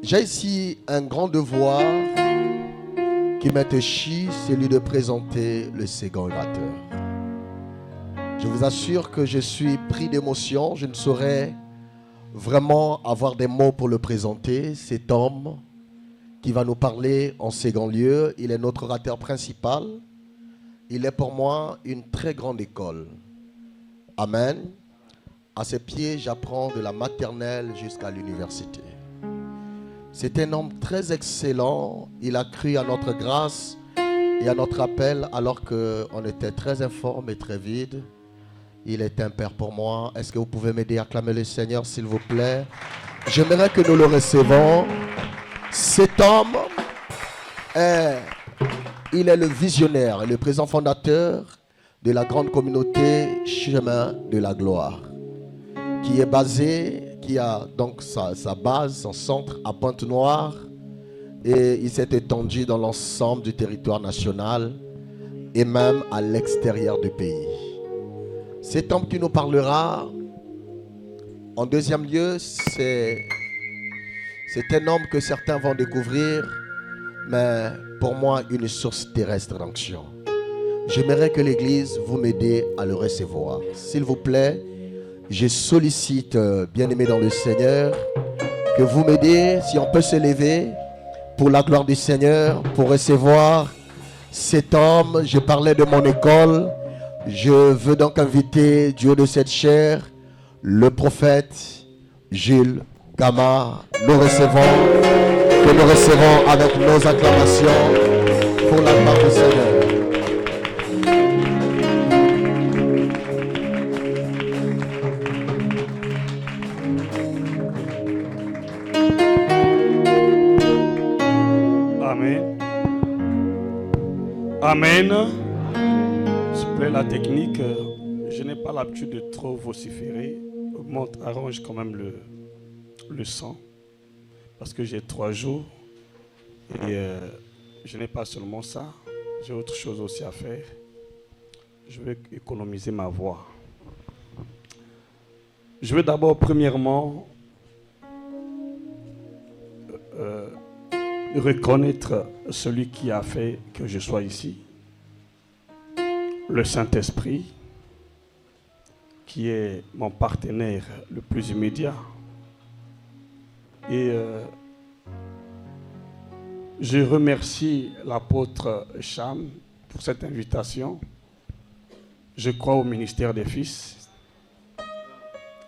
J'ai ici un grand devoir qui m'est échu, celui de présenter le second orateur. Je vous assure que je suis pris d'émotion, je ne saurais vraiment avoir des mots pour le présenter. Cet homme qui va nous parler en second lieu, il est notre orateur principal. Il est pour moi une très grande école. Amen. À ses pieds, j'apprends de la maternelle jusqu'à l'université. C'est un homme très excellent. Il a cru à notre grâce et à notre appel alors qu'on était très informe et très vide. Il est un père pour moi. Est-ce que vous pouvez m'aider à acclamer le Seigneur, s'il vous plaît? J'aimerais que nous le recevons. Cet homme, il est le visionnaire et le président fondateur de la grande communauté Chemin de la Gloire, qui a donc sa base, son centre à Pointe-Noire, et il s'est étendu dans l'ensemble du territoire national et même à l'extérieur du pays. Cet homme qui nous parlera, en deuxième lieu, c'est un homme que certains vont découvrir, mais pour moi, une source terrestre d'onction. J'aimerais que l'Église vous m'aide à le recevoir. S'il vous plaît, je sollicite, bien-aimés dans le Seigneur, que vous m'aidiez, si on peut se lever, pour la gloire du Seigneur, pour recevoir cet homme. Je parlais de mon école. Je veux donc inviter du haut de cette chair, le prophète Jules Gama. Que nous recevons avec nos acclamations pour la gloire du Seigneur. Amen. Amen. S'il vous plaît, la technique, je n'ai pas l'habitude de trop vociférer. Augmente, arrange quand même le son. Parce que j'ai 3 jours. Et je n'ai pas seulement ça. J'ai autre chose aussi à faire. Je vais économiser ma voix. Je vais d'abord, premièrement, reconnaître celui qui a fait que je sois ici. Le Saint-Esprit, qui est mon partenaire le plus immédiat. Et je remercie l'apôtre Cham pour cette invitation. Je crois au ministère des fils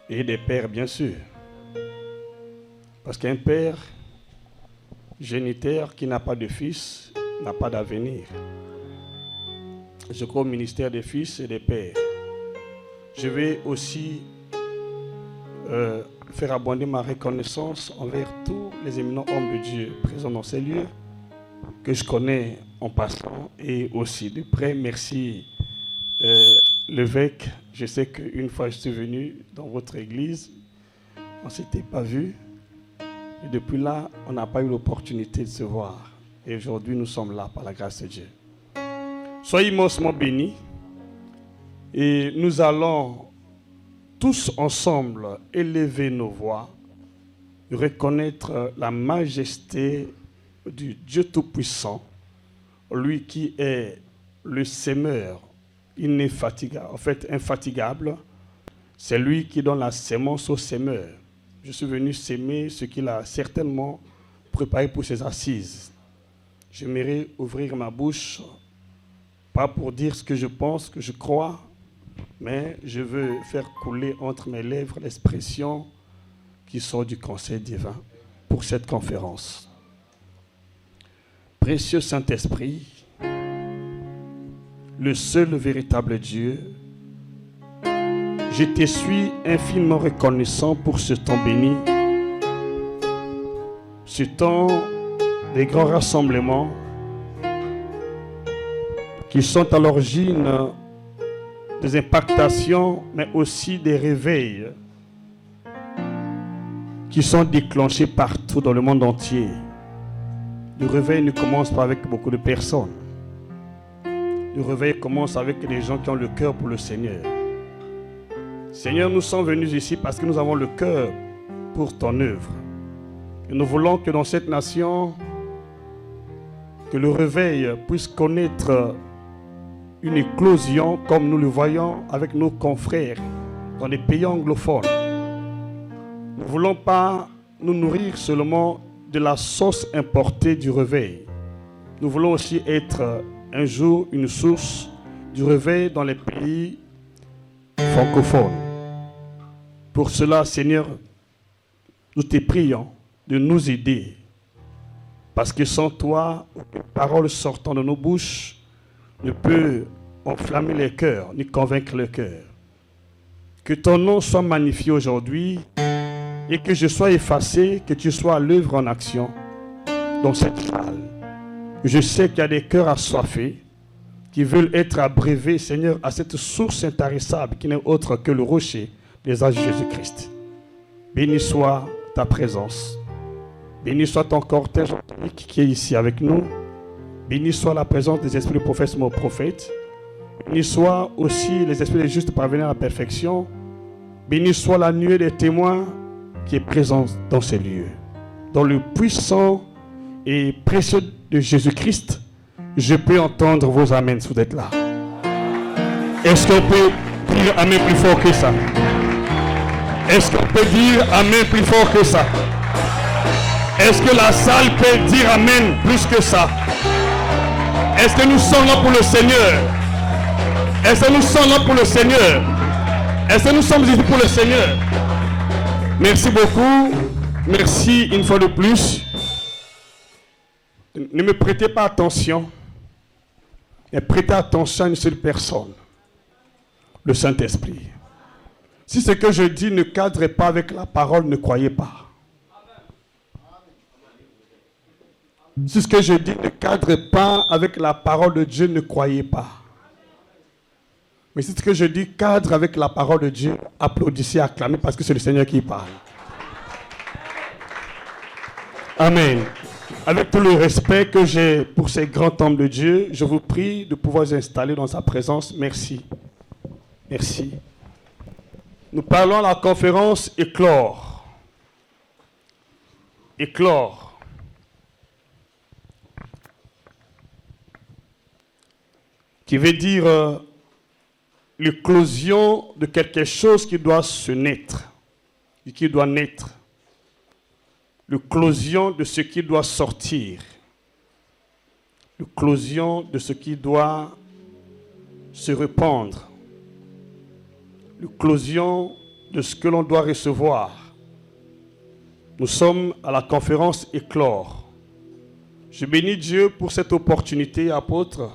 et des pères, bien sûr. Parce qu'un père géniteur qui n'a pas de fils n'a pas d'avenir. Je crois au ministère des fils et des pères. Je vais aussi faire abonder ma reconnaissance envers tous les éminents hommes de Dieu présents dans ces lieux, que je connais en passant et aussi de près. Merci l'évêque. Je sais qu'une fois je suis venu dans votre église, on ne s'était pas vu. Et depuis là, on n'a pas eu l'opportunité de se voir. Et aujourd'hui, nous sommes là par la grâce de Dieu. Soyez immensement bénis. Et nous allons tous ensemble élever nos voix, reconnaître la majesté du Dieu Tout-Puissant, lui qui est le sémeur infatigable, infatigable. C'est lui qui donne la sémence au sémeur. Je suis venu s'aimer ce qu'il a certainement préparé pour ses assises. J'aimerais ouvrir ma bouche, pas pour dire ce que je pense, que je crois, mais je veux faire couler entre mes lèvres l'expression qui sort du conseil divin pour cette conférence. Précieux Saint-Esprit, le seul véritable Dieu, je te suis infiniment reconnaissant pour ce temps béni, ce temps des grands rassemblements qui sont à l'origine des impactations, mais aussi des réveils qui sont déclenchés partout dans le monde entier. Le réveil ne commence pas avec beaucoup de personnes. Le réveil commence avec les gens qui ont le cœur pour le Seigneur. Seigneur, nous sommes venus ici parce que nous avons le cœur pour ton œuvre. Et nous voulons que dans cette nation, que le réveil puisse connaître une éclosion comme nous le voyons avec nos confrères dans les pays anglophones. Nous ne voulons pas nous nourrir seulement de la sauce importée du réveil. Nous voulons aussi être un jour une source du réveil dans les pays francophones. Pour cela, Seigneur, nous te prions de nous aider. Parce que sans toi, aucune parole sortant de nos bouches ne peut enflammer les cœurs, ni convaincre le cœur. Que ton nom soit magnifié aujourd'hui et que je sois effacé, que tu sois à l'œuvre en action dans cette salle. Je sais qu'il y a des cœurs assoiffés qui veulent être abreuvés, Seigneur, à cette source intarissable qui n'est autre que le rocher des âges de Jésus-Christ. Béni soit ta présence. Béni soit ton cortège qui est ici avec nous. Béni soit la présence des esprits de prophètes et prophètes. Béni soit aussi les esprits des justes parvenir à la perfection. Béni soit la nuée des témoins qui est présente dans ces lieux. Dans le puissant et précieux de Jésus-Christ, je peux entendre vos amens si vous êtes là. Est-ce qu'on peut dire amen plus fort que ça? Est-ce qu'on peut dire amen plus fort que ça? Est-ce que la salle peut dire amen plus que ça? Est-ce que nous sommes là pour le Seigneur? Est-ce que nous sommes là pour le Seigneur? Est-ce que nous sommes ici pour le Seigneur? Merci beaucoup. Merci une fois de plus. Ne me prêtez pas attention, mais prêtez attention à une seule personne, le Saint-Esprit. Si ce que je dis ne cadre pas avec la parole, ne croyez pas. Si ce que je dis ne cadre pas avec la parole de Dieu, ne croyez pas. Mais si ce que je dis cadre avec la parole de Dieu, applaudissez, acclamez, parce que c'est le Seigneur qui parle. Amen. Avec tout le respect que j'ai pour ces grands hommes de Dieu, je vous prie de pouvoir vous installer dans sa présence. Merci. Merci. Nous parlons à la conférence Éclore. Éclore. Qui veut dire l'éclosion de quelque chose qui doit se naître, qui doit naître. L'éclosion de ce qui doit sortir. L'éclosion de ce qui doit se répandre. L'éclosion de ce que l'on doit recevoir. Nous sommes à la conférence Éclore. Je bénis Dieu pour cette opportunité, apôtre,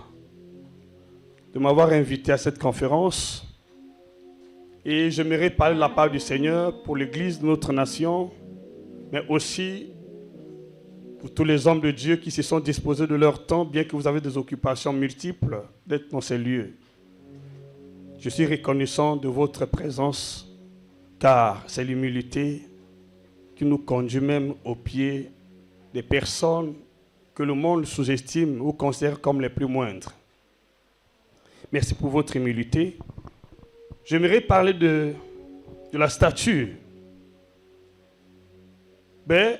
de m'avoir invité à cette conférence. Et j'aimerais parler de la part du Seigneur pour l'Église de notre nation, mais aussi pour tous les hommes de Dieu qui se sont disposés de leur temps, bien que vous avez des occupations multiples, d'être dans ces lieux. Je suis reconnaissant de votre présence, car c'est l'humilité qui nous conduit même au pied des personnes que le monde sous-estime ou considère comme les plus moindres. Merci pour votre humilité. J'aimerais parler de la stature. Ben,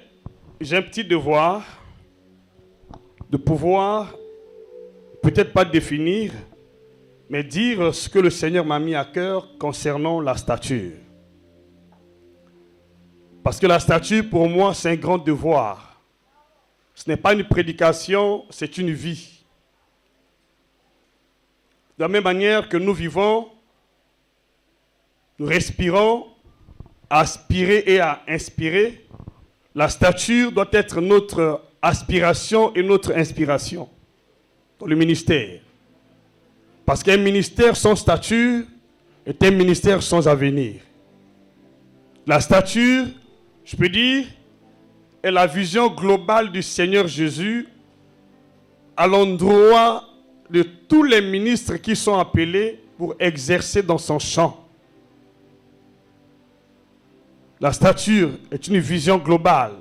j'ai un petit devoir de pouvoir, peut-être pas définir, mais dire ce que le Seigneur m'a mis à cœur concernant la stature. Parce que la stature, pour moi, c'est un grand devoir. Ce n'est pas une prédication, c'est une vie. De la même manière que nous vivons, nous respirons, à aspirer et à inspirer, la stature doit être notre aspiration et notre inspiration dans le ministère. Parce qu'un ministère sans stature est un ministère sans avenir. La stature, je peux dire, est la vision globale du Seigneur Jésus à l'endroit de tous les ministres qui sont appelés pour exercer dans son champ. La stature est une vision globale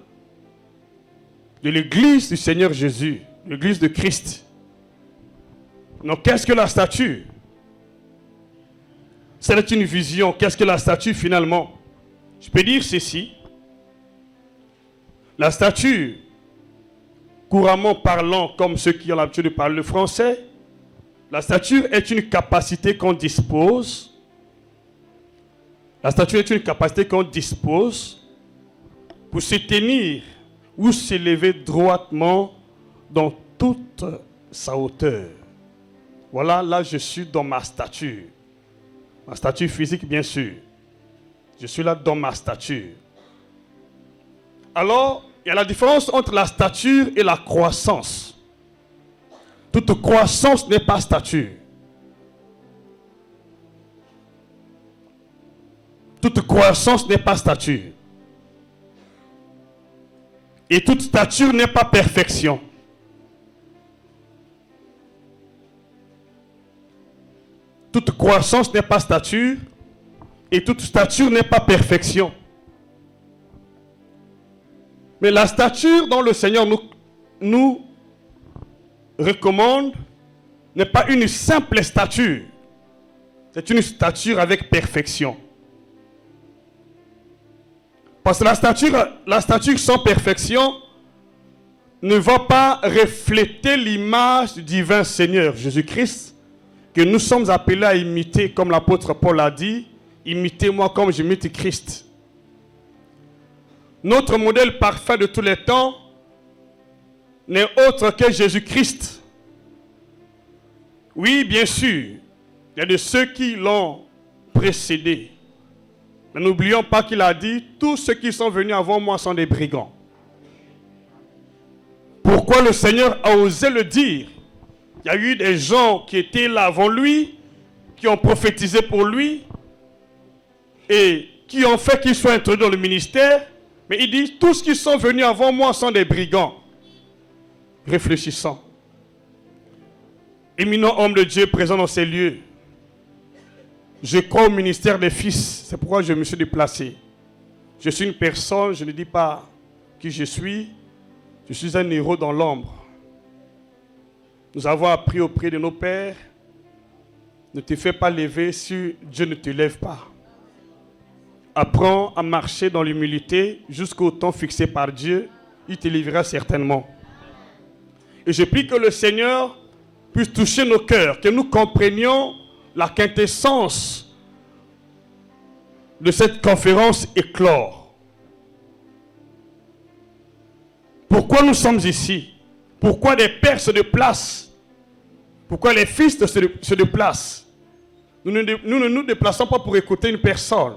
de l'Église du Seigneur Jésus, l'Église de Christ. Donc, qu'est-ce que la stature? C'est une vision. Qu'est-ce que la stature finalement? Je peux dire ceci. La stature, couramment parlant comme ceux qui ont l'habitude de parler le français, la stature est une capacité qu'on dispose. La stature est une capacité qu'on dispose pour se tenir ou s'élever droitement dans toute sa hauteur. Voilà, là je suis dans ma stature. Ma stature physique, bien sûr. Je suis là dans ma stature. Alors, il y a la différence entre la stature et la croissance. Toute croissance n'est pas stature. Toute croissance n'est pas stature. Et toute stature n'est pas perfection. Toute croissance n'est pas stature. Et toute stature n'est pas perfection. Mais la stature dont le Seigneur nous recommande n'est pas une simple stature. C'est une stature avec perfection. Parce que la stature sans perfection ne va pas refléter l'image du divin Seigneur Jésus-Christ que nous sommes appelés à imiter, comme l'apôtre Paul a dit, imitez-moi comme j'imite Christ. Notre modèle parfait de tous les temps n'est autre que Jésus-Christ. Oui, bien sûr, il y a de ceux qui l'ont précédé. Mais n'oublions pas qu'il a dit, tous ceux qui sont venus avant moi sont des brigands. Pourquoi le Seigneur a osé le dire? Il y a eu des gens qui étaient là avant lui, qui ont prophétisé pour lui, et qui ont fait qu'il soit introduit dans le ministère. Mais il dit, tous qui sont venus avant moi sont des brigands. Réfléchissant. Éminent homme de Dieu présent dans ces lieux. Je crois au ministère des fils. C'est pourquoi je me suis déplacé. Je suis une personne, je ne dis pas qui je suis. Je suis un héros dans l'ombre. Nous avons appris auprès de nos pères, ne te fais pas lever si Dieu ne te lève pas. Apprends à marcher dans l'humilité jusqu'au temps fixé par Dieu. Il te livrera certainement. Et je prie que le Seigneur puisse toucher nos cœurs, que nous comprenions la quintessence de cette conférence éclore. Pourquoi nous sommes ici? Pourquoi des pères se déplacent? Pourquoi les fils se déplacent? Nous ne nous déplaçons pas pour écouter une personne.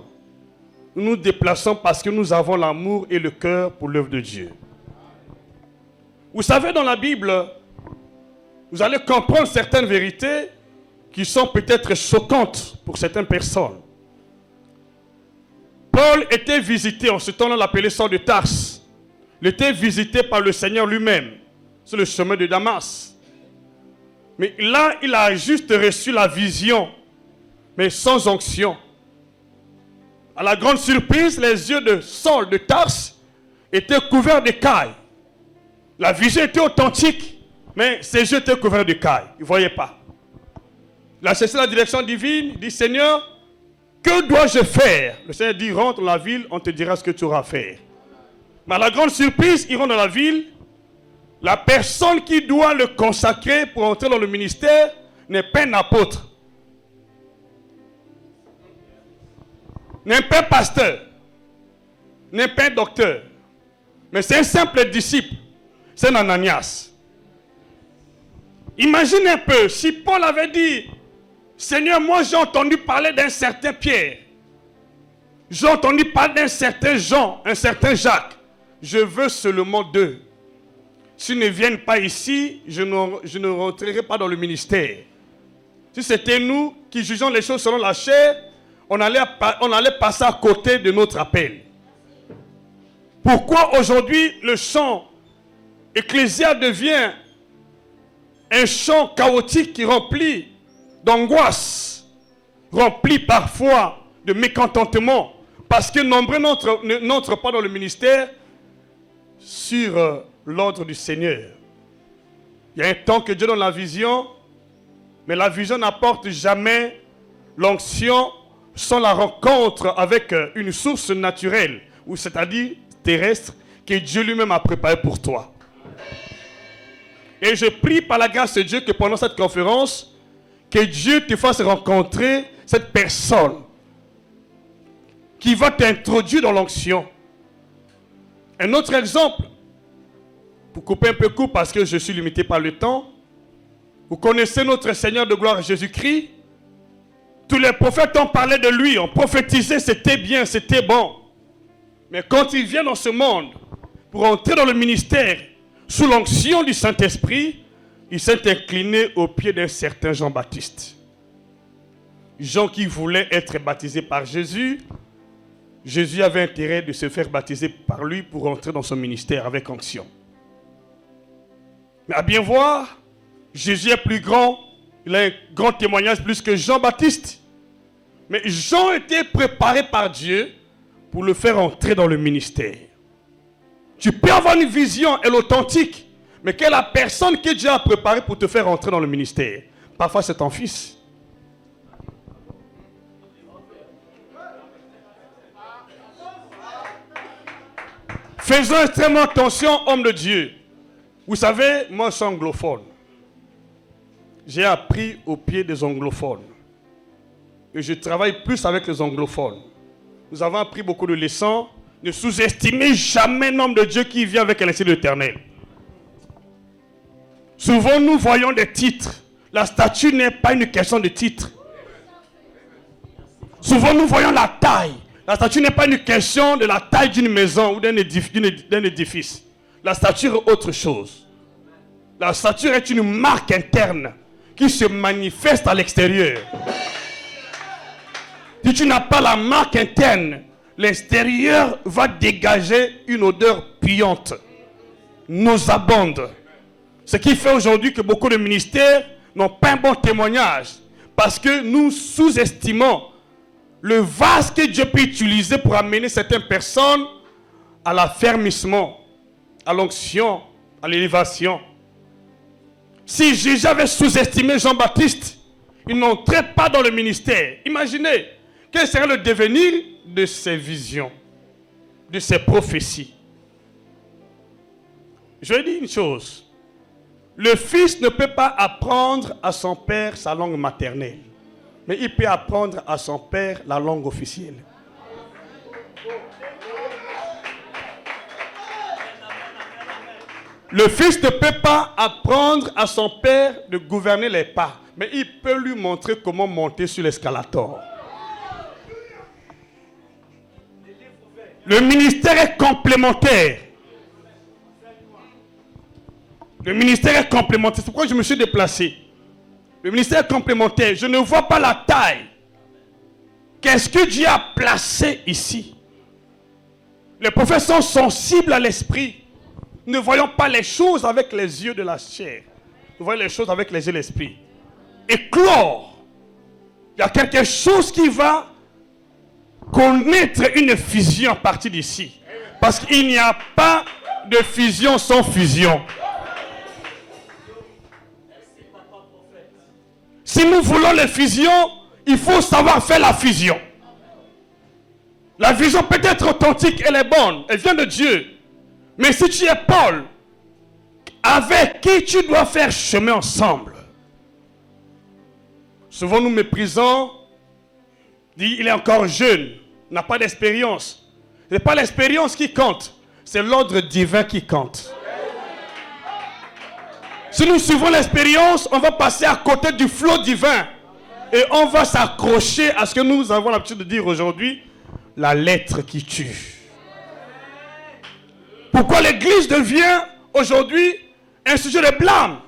Nous nous déplaçons parce que nous avons l'amour et le cœur pour l'œuvre de Dieu. Vous savez, dans la Bible, vous allez comprendre certaines vérités qui sont peut-être choquantes pour certaines personnes. Paul était visité, en ce temps-là, on l'appelait Saul de Tarse. Il était visité par le Seigneur lui-même sur le chemin de Damas. Mais là, il a juste reçu la vision, mais sans onction. À la grande surprise, les yeux de Saul de Tarse étaient couverts d'écailles. La vision était authentique, mais ses yeux étaient couverts d'écailles. Il ne voyait pas. Il a cherché la direction divine, il dit, Seigneur, que dois-je faire? Le Seigneur dit, rentre dans la ville, on te dira ce que tu auras à faire. Mais à la grande surprise, il rentre dans la ville. La personne qui doit le consacrer pour entrer dans le ministère n'est pas un apôtre, n'est pas un pasteur, n'est pas un docteur, mais c'est un simple disciple, c'est un Ananias. Imagine un peu, si Paul avait dit, Seigneur, moi j'ai entendu parler d'un certain Pierre, j'ai entendu parler d'un certain Jean, un certain Jacques, je veux seulement d'eux. S'ils ne viennent pas ici, je ne rentrerai pas dans le ministère. Si c'était nous qui jugeons les choses selon la chair, on allait passer à côté de notre appel. Pourquoi aujourd'hui le chant ecclésial devient un chant chaotique qui remplit d'angoisse, rempli parfois de mécontentement, parce que nombreux n'entrent pas dans le ministère sur l'ordre du Seigneur. Il y a un temps que Dieu donne la vision, mais la vision n'apporte jamais l'onction sans la rencontre avec une source naturelle, ou c'est-à-dire terrestre, que Dieu lui-même a préparé pour toi. Et je prie par la grâce de Dieu que pendant cette conférence, que Dieu te fasse rencontrer cette personne qui va t'introduire dans l'onction. Un autre exemple, pour couper un peu court parce que je suis limité par le temps, vous connaissez notre Seigneur de gloire Jésus-Christ. Tous les prophètes ont parlé de lui, ont prophétisé, c'était bien, c'était bon. Mais quand il vient dans ce monde, pour entrer dans le ministère, sous l'onction du Saint-Esprit, il s'est incliné aux pieds d'un certain Jean-Baptiste. Jean qui voulait être baptisé par Jésus, Jésus avait intérêt de se faire baptiser par lui pour entrer dans son ministère avec onction. Mais à bien voir, Jésus est plus grand, il a un grand témoignage plus que Jean-Baptiste. Mais Jean était préparé par Dieu pour le faire entrer dans le ministère. Tu peux avoir une vision, elle est authentique, mais quelle est la personne que Dieu a préparée pour te faire entrer dans le ministère? Parfois c'est ton fils. Faisons extrêmement attention, homme de Dieu. Vous savez, moi je suis anglophone. J'ai appris au pied des anglophones. Et je travaille plus avec les anglophones. Nous avons appris beaucoup de leçons. Ne sous-estimez jamais un homme de Dieu qui vient avec un esprit de l'Éternel. Souvent nous voyons des titres. La statue n'est pas une question de titre. Souvent nous voyons la taille. La statue n'est pas une question de la taille d'une maison ou d'un édifice. La statue est autre chose. La statue est une marque interne qui se manifeste à l'extérieur. Si tu n'as pas la marque interne, l'extérieur va dégager une odeur puante, nauséabonde. Ce qui fait aujourd'hui que beaucoup de ministères n'ont pas un bon témoignage. Parce que nous sous-estimons le vase que Dieu peut utiliser pour amener certaines personnes à l'affermissement, à l'onction, à l'élévation. Si Jésus avait sous-estimé Jean-Baptiste, il n'entrait pas dans le ministère. Imaginez, quel serait le devenir de ses visions, de ses prophéties. Je vais dire une chose. Le fils ne peut pas apprendre à son père sa langue maternelle, mais il peut apprendre à son père la langue officielle. Le fils ne peut pas apprendre à son père de gouverner les pas, mais il peut lui montrer comment monter sur l'escalator. Le ministère est complémentaire. Le ministère est complémentaire. C'est pourquoi je me suis déplacé. Le ministère est complémentaire. Je ne vois pas la taille. Qu'est-ce que Dieu a placé ici? Les prophètes sont sensibles à l'esprit. Ne voyons pas les choses avec les yeux de la chair. Nous voyons les choses avec les yeux de l'esprit. Éclore. Il y a quelque chose qui va connaître une fusion à partir d'ici. Parce qu'il n'y a pas de fusion sans fusion. Si nous voulons les fusions, il faut savoir faire la fusion. La vision peut être authentique, elle est bonne, elle vient de Dieu. Mais si tu es Paul, avec qui tu dois faire chemin ensemble? Souvent nous méprisons, dit il est encore jeune, n'a pas d'expérience. Ce n'est pas l'expérience qui compte, c'est l'ordre divin qui compte. Si nous suivons l'expérience, on va passer à côté du flot divin. Et on va s'accrocher à ce que nous avons l'habitude de dire aujourd'hui, la lettre qui tue. Pourquoi l'église devient aujourd'hui un sujet de blâme?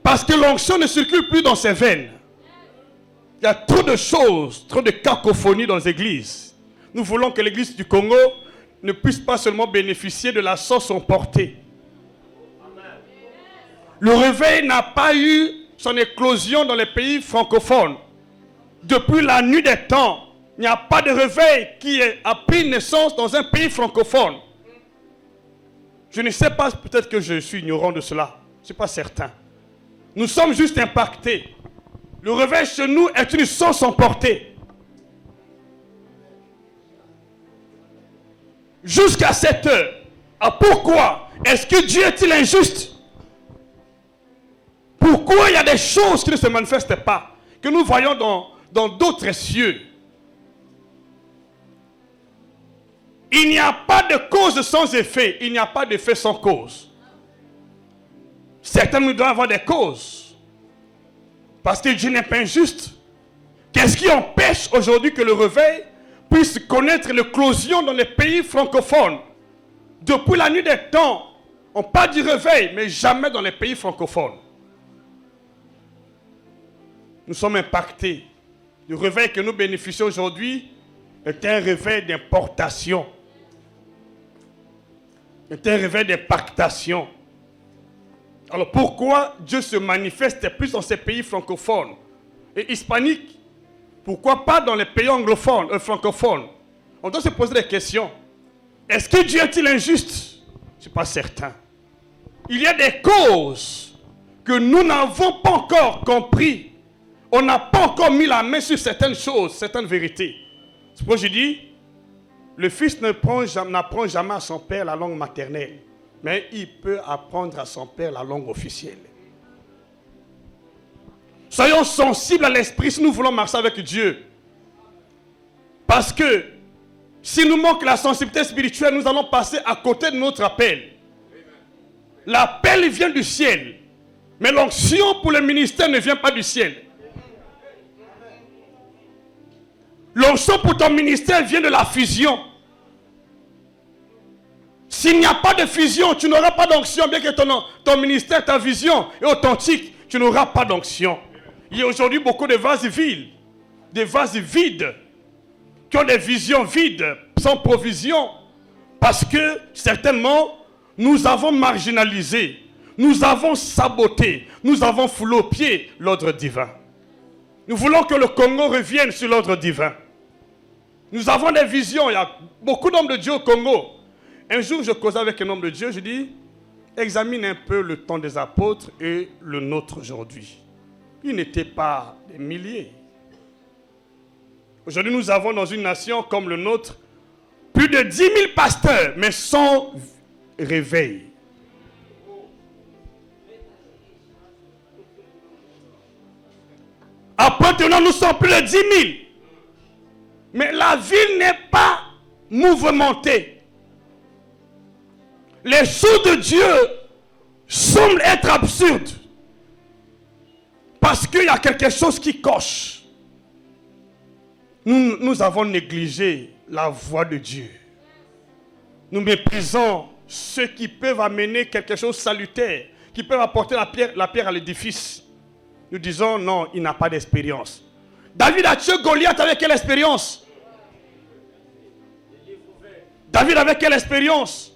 Parce que l'onction ne circule plus dans ses veines. Il y a trop de choses, trop de cacophonie dans les églises. Nous voulons que l'église du Congo ne puisse pas seulement bénéficier de la sauce emportée. Le réveil n'a pas eu son éclosion dans les pays francophones. Depuis la nuit des temps, il n'y a pas de réveil qui a pris naissance dans un pays francophone. Je ne sais pas, peut-être que je suis ignorant de cela. Je ne suis pas certain. Nous sommes juste impactés. Le réveil chez nous est une sauce emportée. Jusqu'à 7 heures, Ah, pourquoi? Est-ce que Dieu est-il injuste? Pourquoi il y a des choses qui ne se manifestent pas, que nous voyons dans d'autres cieux? Il n'y a pas de cause sans effet, il n'y a pas d'effet sans cause. Certains nous doivent avoir des causes, parce que Dieu n'est pas injuste. Qu'est-ce qui empêche aujourd'hui que le réveil puisse connaître l'éclosion dans les pays francophones? Depuis la nuit des temps, on parle du réveil, mais jamais dans les pays francophones. Nous sommes impactés. Le réveil que nous bénéficions aujourd'hui est un réveil d'importation. C'est un réveil d'impactation. Alors pourquoi Dieu se manifeste plus dans ces pays francophones et hispaniques? Pourquoi pas dans les pays anglophones, francophones? On doit se poser des questions. Est-ce que Dieu est-il injuste? Je ne suis pas certain. Il y a des causes que nous n'avons pas encore compris. On n'a pas encore mis la main sur certaines choses, certaines vérités. C'est pourquoi je dis, le fils n'apprend jamais à son père la langue maternelle, mais il peut apprendre à son père la langue officielle. Soyons sensibles à l'esprit si nous voulons marcher avec Dieu. Parce que si nous manque la sensibilité spirituelle, nous allons passer à côté de notre appel. L'appel vient du ciel, mais l'onction pour le ministère ne vient pas du ciel. L'onction pour ton ministère vient de la fusion. S'il n'y a pas de fusion, tu n'auras pas d'onction. Bien que ton ministère, ta vision est authentique, tu n'auras pas d'onction. Il y a aujourd'hui beaucoup de vases vides, des vases vides, qui ont des visions vides, sans provision. Parce que, certainement, nous avons marginalisé, nous avons saboté, nous avons foulé aux pieds l'ordre divin. Nous voulons que le Congo revienne sur l'ordre divin. Nous avons des visions. Il y a beaucoup d'hommes de Dieu au Congo. Un jour, je causais avec un homme de Dieu. Je dis, examine un peu le temps des apôtres et le nôtre aujourd'hui. Ils n'étaient pas des milliers. Aujourd'hui, nous avons dans une nation comme le nôtre plus de 10 000 pasteurs, mais sans réveil. À Pointe-Noire, nous sommes plus de 10 000. Mais la ville n'est pas mouvementée. Les choses de Dieu semblent être absurdes. Parce qu'il y a quelque chose qui coche. Nous avons négligé la voix de Dieu. Nous méprisons ceux qui peuvent amener quelque chose de salutaire, qui peuvent apporter la pierre à l'édifice. Nous disons non, il n'a pas d'expérience. David a tué Goliath avec quelle expérience? David avec quelle expérience?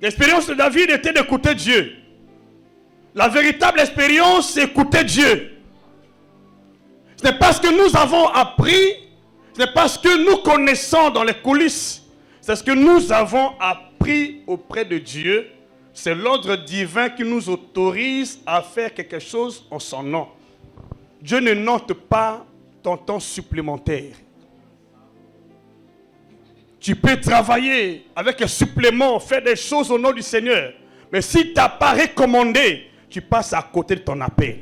L'expérience de David était d'écouter Dieu. La véritable expérience, c'est écouter Dieu. Ce n'est pas ce que nous avons appris, ce n'est pas ce que nous connaissons dans les coulisses, c'est ce que nous avons appris auprès de Dieu. C'est l'ordre divin qui nous autorise à faire quelque chose en son nom. Dieu ne note pas ton temps supplémentaire. Tu peux travailler avec un supplément, faire des choses au nom du Seigneur. Mais si tu n'as pas recommandé, tu passes à côté de ton appel.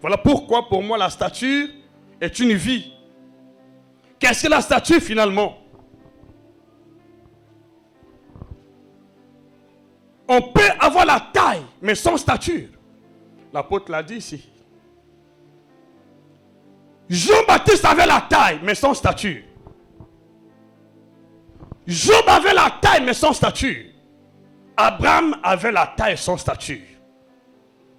Voilà pourquoi pour moi la stature est une vie. Qu'est-ce que la stature finalement? On peut avoir la taille, mais sans stature. L'apôtre l'a dit ici. Jean-Baptiste avait la taille, mais sans stature. Job avait la taille, mais sans stature. Abraham avait la taille sans stature.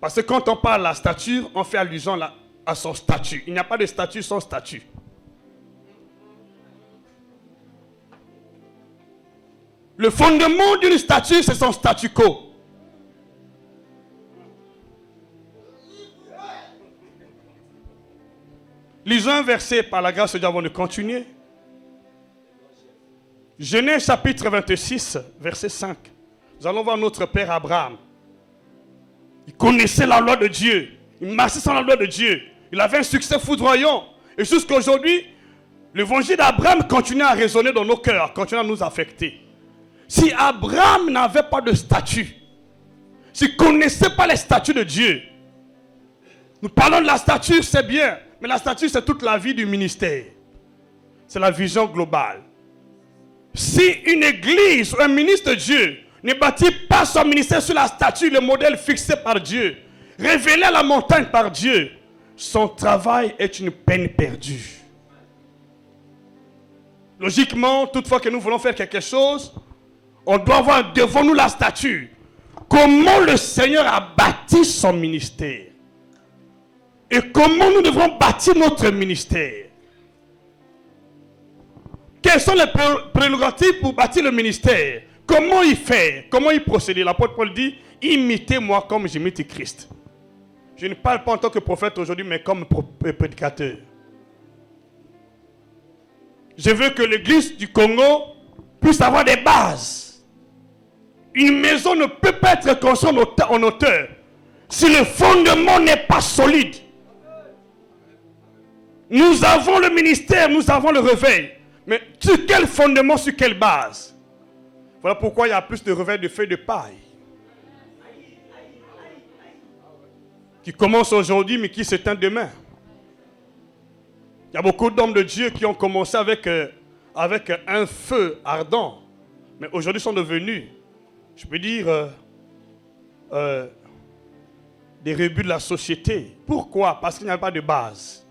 Parce que quand on parle de la stature, on fait allusion à son statut. Il n'y a pas de statut sans statut. Le fondement d'une statue, c'est son statu quo. Lisons un verset par la grâce de Dieu avant de continuer. Genèse chapitre 26, verset 5. Nous allons voir notre père Abraham. Il connaissait la loi de Dieu. Il marchait sans la loi de Dieu. Il avait un succès foudroyant. Et jusqu'à aujourd'hui, l'évangile d'Abraham continue à résonner dans nos cœurs, continue à nous affecter. Si Abraham n'avait pas de statut, s'il ne connaissait pas les statuts de Dieu, nous parlons de la stature, c'est bien, mais la stature, c'est toute la vie du ministère. C'est la vision globale. Si une église ou un ministre de Dieu ne bâtit pas son ministère sur la statue, le modèle fixé par Dieu, révélé à la montagne par Dieu, son travail est une peine perdue. Logiquement, toutefois que nous voulons faire quelque chose, on doit avoir devant nous la statue. Comment le Seigneur a bâti son ministère. Et comment nous devrons bâtir notre ministère. Quelles sont les prérogatives pour bâtir le ministère? Comment il fait? Comment il procède? L'apôtre Paul dit, imitez-moi comme j'imite Christ. Je ne parle pas en tant que prophète aujourd'hui, mais comme prédicateur. Je veux que l'église du Congo puisse avoir des bases. Une maison ne peut pas être construite en hauteur si le fondement n'est pas solide. Nous avons le ministère, nous avons le réveil. Mais sur quel fondement, sur quelle base? Voilà pourquoi il y a plus de réveil de feuilles de paille. Qui commence aujourd'hui, mais qui s'éteint demain. Il y a beaucoup d'hommes de Dieu qui ont commencé avec un feu ardent. Mais aujourd'hui sont devenus, je peux dire, des rebuts de la société. Pourquoi? Parce qu'il n'y a pas de base.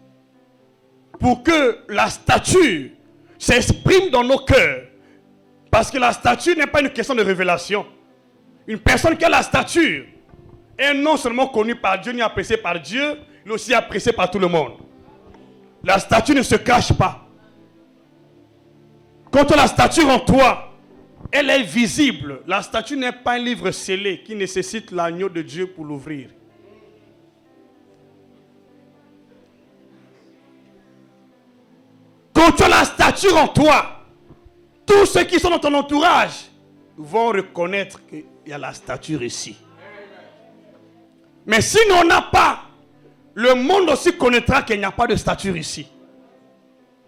Pour que la stature s'exprime dans nos cœurs. Parce que la stature n'est pas une question de révélation. Une personne qui a la stature est non seulement connue par Dieu, ni appréciée par Dieu, mais aussi appréciée par tout le monde. La stature ne se cache pas. Quand tu as la stature en toi, elle est visible. La stature n'est pas un livre scellé qui nécessite l'agneau de Dieu pour l'ouvrir. Quand tu as la stature en toi, tous ceux qui sont dans ton entourage vont reconnaître qu'il y a la stature ici. Mais si on n'a pas, le monde aussi connaîtra qu'il n'y a pas de stature ici.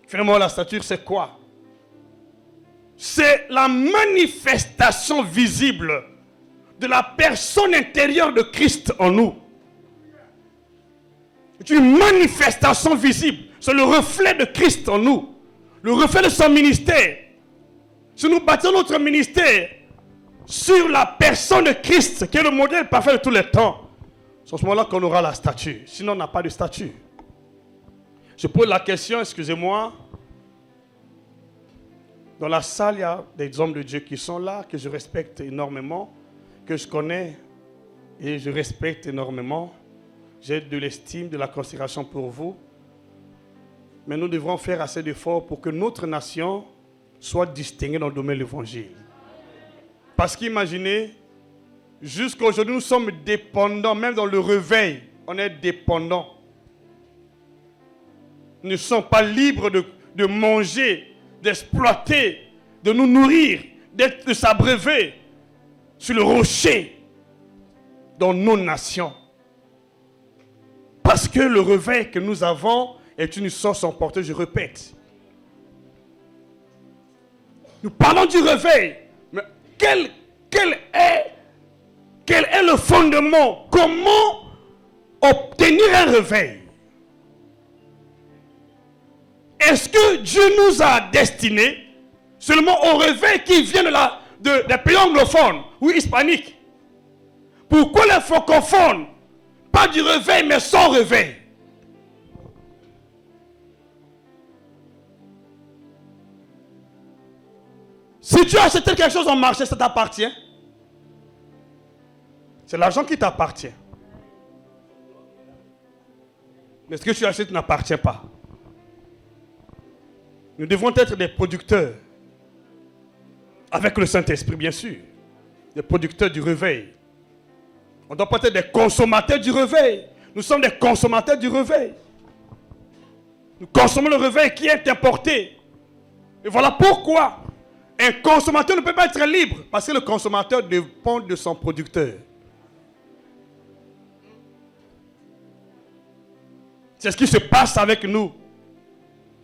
Finalement, la stature, c'est quoi? C'est la manifestation visible de la personne intérieure de Christ en nous. C'est une manifestation visible. C'est le reflet de Christ en nous. Le reflet de son ministère. Si nous bâtissons notre ministère sur la personne de Christ, qui est le modèle parfait de tous les temps, c'est à ce moment-là qu'on aura la statue. Sinon, on n'a pas de statue. Je pose la question, excusez-moi. Dans la salle, il y a des hommes de Dieu qui sont là, que je respecte énormément, que je connais et je respecte énormément. J'ai de l'estime, de la considération pour vous. Mais nous devrons faire assez d'efforts pour que notre nation soit distinguée dans le domaine de l'évangile. Parce qu'imaginez, jusqu'à aujourd'hui, nous sommes dépendants, même dans le réveil, on est dépendants. Nous ne sommes pas libres de manger, d'exploiter, de nous nourrir, de s'abreuver sur le rocher dans nos nations. Parce que le réveil que nous avons est une source emportée, je répète. Nous parlons du réveil, mais quel est le fondement? Comment obtenir un réveil? Est-ce que Dieu nous a destinés seulement au réveil qui vient des pays anglophones ou hispaniques? Pourquoi les francophones? Pas du réveil, mais sans réveil. Si tu as acheté quelque chose en marché, ça t'appartient. C'est l'argent qui t'appartient. Mais ce que tu achètes n'appartient pas. Nous devons être des producteurs. Avec le Saint-Esprit, bien sûr. Des producteurs du réveil. On doit pas être des consommateurs du réveil. Nous sommes des consommateurs du réveil. Nous consommons le réveil qui est importé. Et voilà pourquoi un consommateur ne peut pas être libre. Parce que le consommateur dépend de son producteur. C'est ce qui se passe avec nous.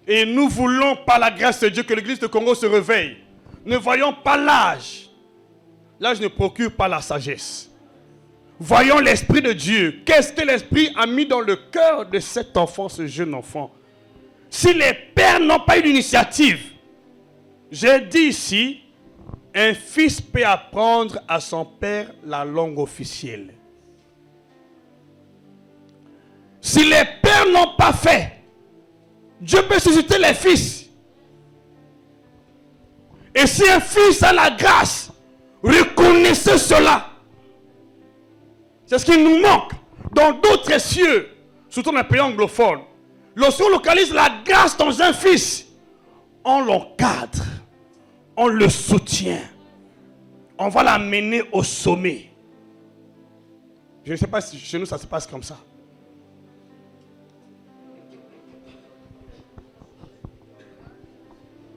Et nous voulons, par la grâce de Dieu, que l'église de Congo se réveille. Ne voyons pas l'âge. Là, je ne procure pas la sagesse. Voyons l'Esprit de Dieu. Qu'est-ce que l'Esprit a mis dans le cœur de cet enfant, ce jeune enfant? Si les pères n'ont pas eu l'initiative, j'ai dit ici, un fils peut apprendre à son père la langue officielle. Si les pères n'ont pas fait, Dieu peut susciter les fils. Et si un fils a la grâce, reconnaissez cela. C'est ce qui nous manque. Dans d'autres cieux, surtout dans les pays anglophones, lorsqu'on localise la grâce dans un fils, on l'encadre, on le soutient, on va l'amener au sommet. Je ne sais pas si chez nous ça se passe comme ça.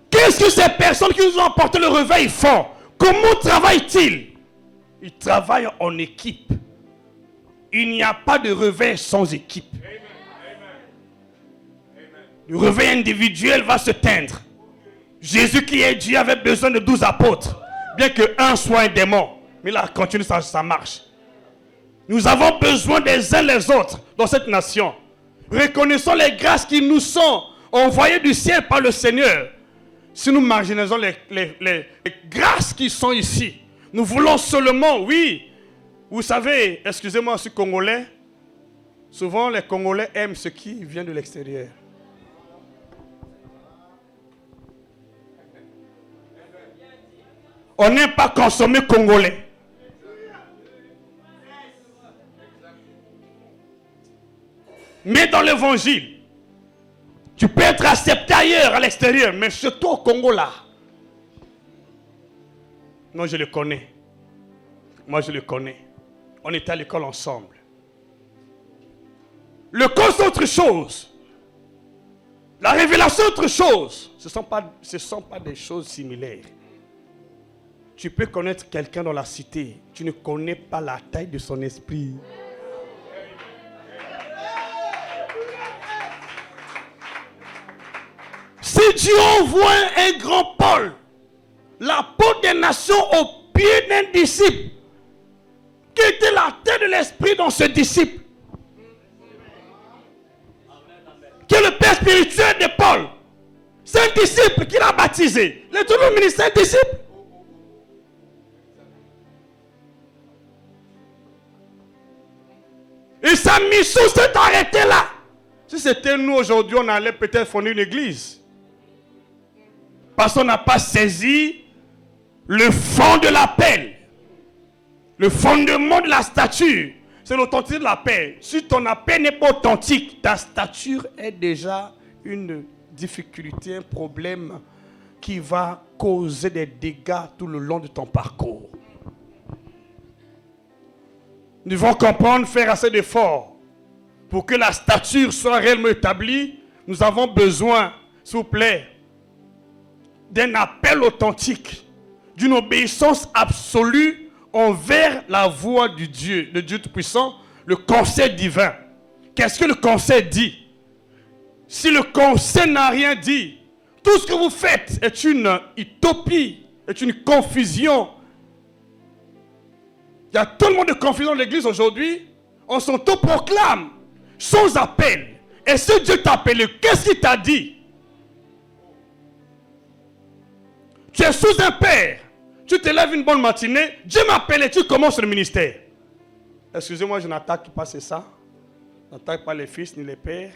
Qu'est-ce que ces personnes qui nous ont apporté le réveil font? Comment travaillent-ils? Ils travaillent en équipe. Il n'y a pas de réveil sans équipe. Le réveil individuel va se teindre. Jésus qui est Dieu avait besoin de 12 apôtres. Bien que un soit un démon. Mais là, continue, ça marche. Nous avons besoin des uns les autres dans cette nation. Reconnaissons les grâces qui nous sont envoyées du ciel par le Seigneur. Si nous marginalisons les grâces qui sont ici, nous voulons seulement, oui, vous savez, excusez-moi, je suis congolais. Souvent, les Congolais aiment ce qui vient de l'extérieur. On n'aime pas consommer congolais. Mais dans l'évangile, tu peux être accepté ailleurs, à l'extérieur, mais chez toi au Congo là. Non, je le connais. Moi, je le connais. On était à l'école ensemble. Le corps, c'est autre chose. La révélation, c'est autre chose. Ce ne sont pas des choses similaires. Tu peux connaître quelqu'un dans la cité. Tu ne connais pas la taille de son esprit. Si Dieu envoie un grand Paul, l'apôtre des nations au pied d'un disciple, qui était la tête de l'esprit dans ce disciple, qui est le père spirituel de Paul, c'est un disciple qui l'a baptisé. Le tout le ministère disciple. Et sa mission s'est arrêtée là. Si c'était nous aujourd'hui, on allait peut-être fonder une église. Parce qu'on n'a pas saisi le fond de l'appel. Le fondement de la stature. C'est l'authenticité de l'appel. Si ton appel n'est pas authentique, ta stature est déjà une difficulté, un problème qui va causer des dégâts tout le long de ton parcours. Nous devons comprendre, faire assez d'efforts pour que la stature soit réellement établie. Nous avons besoin, s'il vous plaît, d'un appel authentique, d'une obéissance absolue envers la voix du Dieu, de Dieu Tout-Puissant, le conseil divin. Qu'est-ce que le conseil dit? Si le conseil n'a rien dit, tout ce que vous faites est une utopie, est une confusion. Il y a tellement de confusion dans l'église aujourd'hui. On s'autoproclame sans appel. Et si Dieu t'a appelé, qu'est-ce qu'il t'a dit? Tu es sous un père. Tu te lèves une bonne matinée. Dieu m'appelle et tu commences le ministère. Excusez-moi, je n'attaque pas, c'est ça. Je n'attaque pas les fils ni les pères.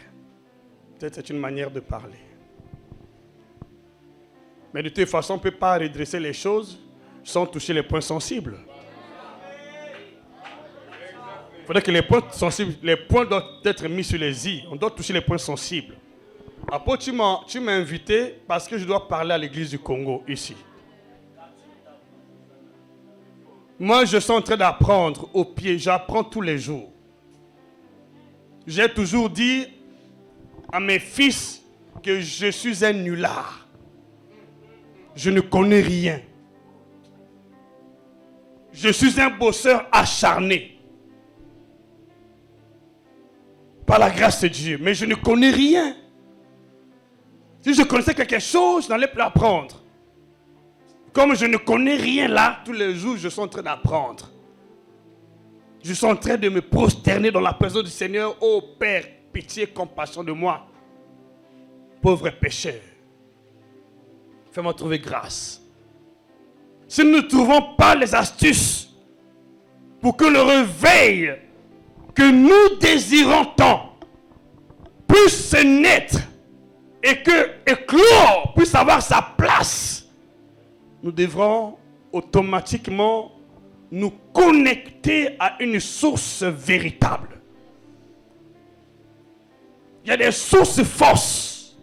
Peut-être c'est une manière de parler. Mais de toute façon, on ne peut pas redresser les choses sans toucher les points sensibles. Il faudrait que les points sensibles, les points doivent être mis sur les i. On doit toucher les points sensibles. Après, tu m'as invité parce que je dois parler à l'église du Congo, ici. Moi, je suis en train d'apprendre au pied. J'apprends tous les jours. J'ai toujours dit à mes fils que je suis un nulard. Je ne connais rien. Je suis un bosseur acharné. Par la grâce de Dieu. Mais je ne connais rien. Si je connaissais quelque chose, je n'allais plus apprendre. Comme je ne connais rien là, tous les jours, je suis en train d'apprendre. Je suis en train de me prosterner dans la présence du Seigneur. Oh Père, pitié, compassion de moi. Pauvre pécheur. Fais-moi trouver grâce. Si nous ne trouvons pas les astuces pour que le réveil que nous désirons tant puisse naître et que éclore puisse avoir sa place, nous devrons automatiquement nous connecter à une source véritable. Il y a des sources fausses.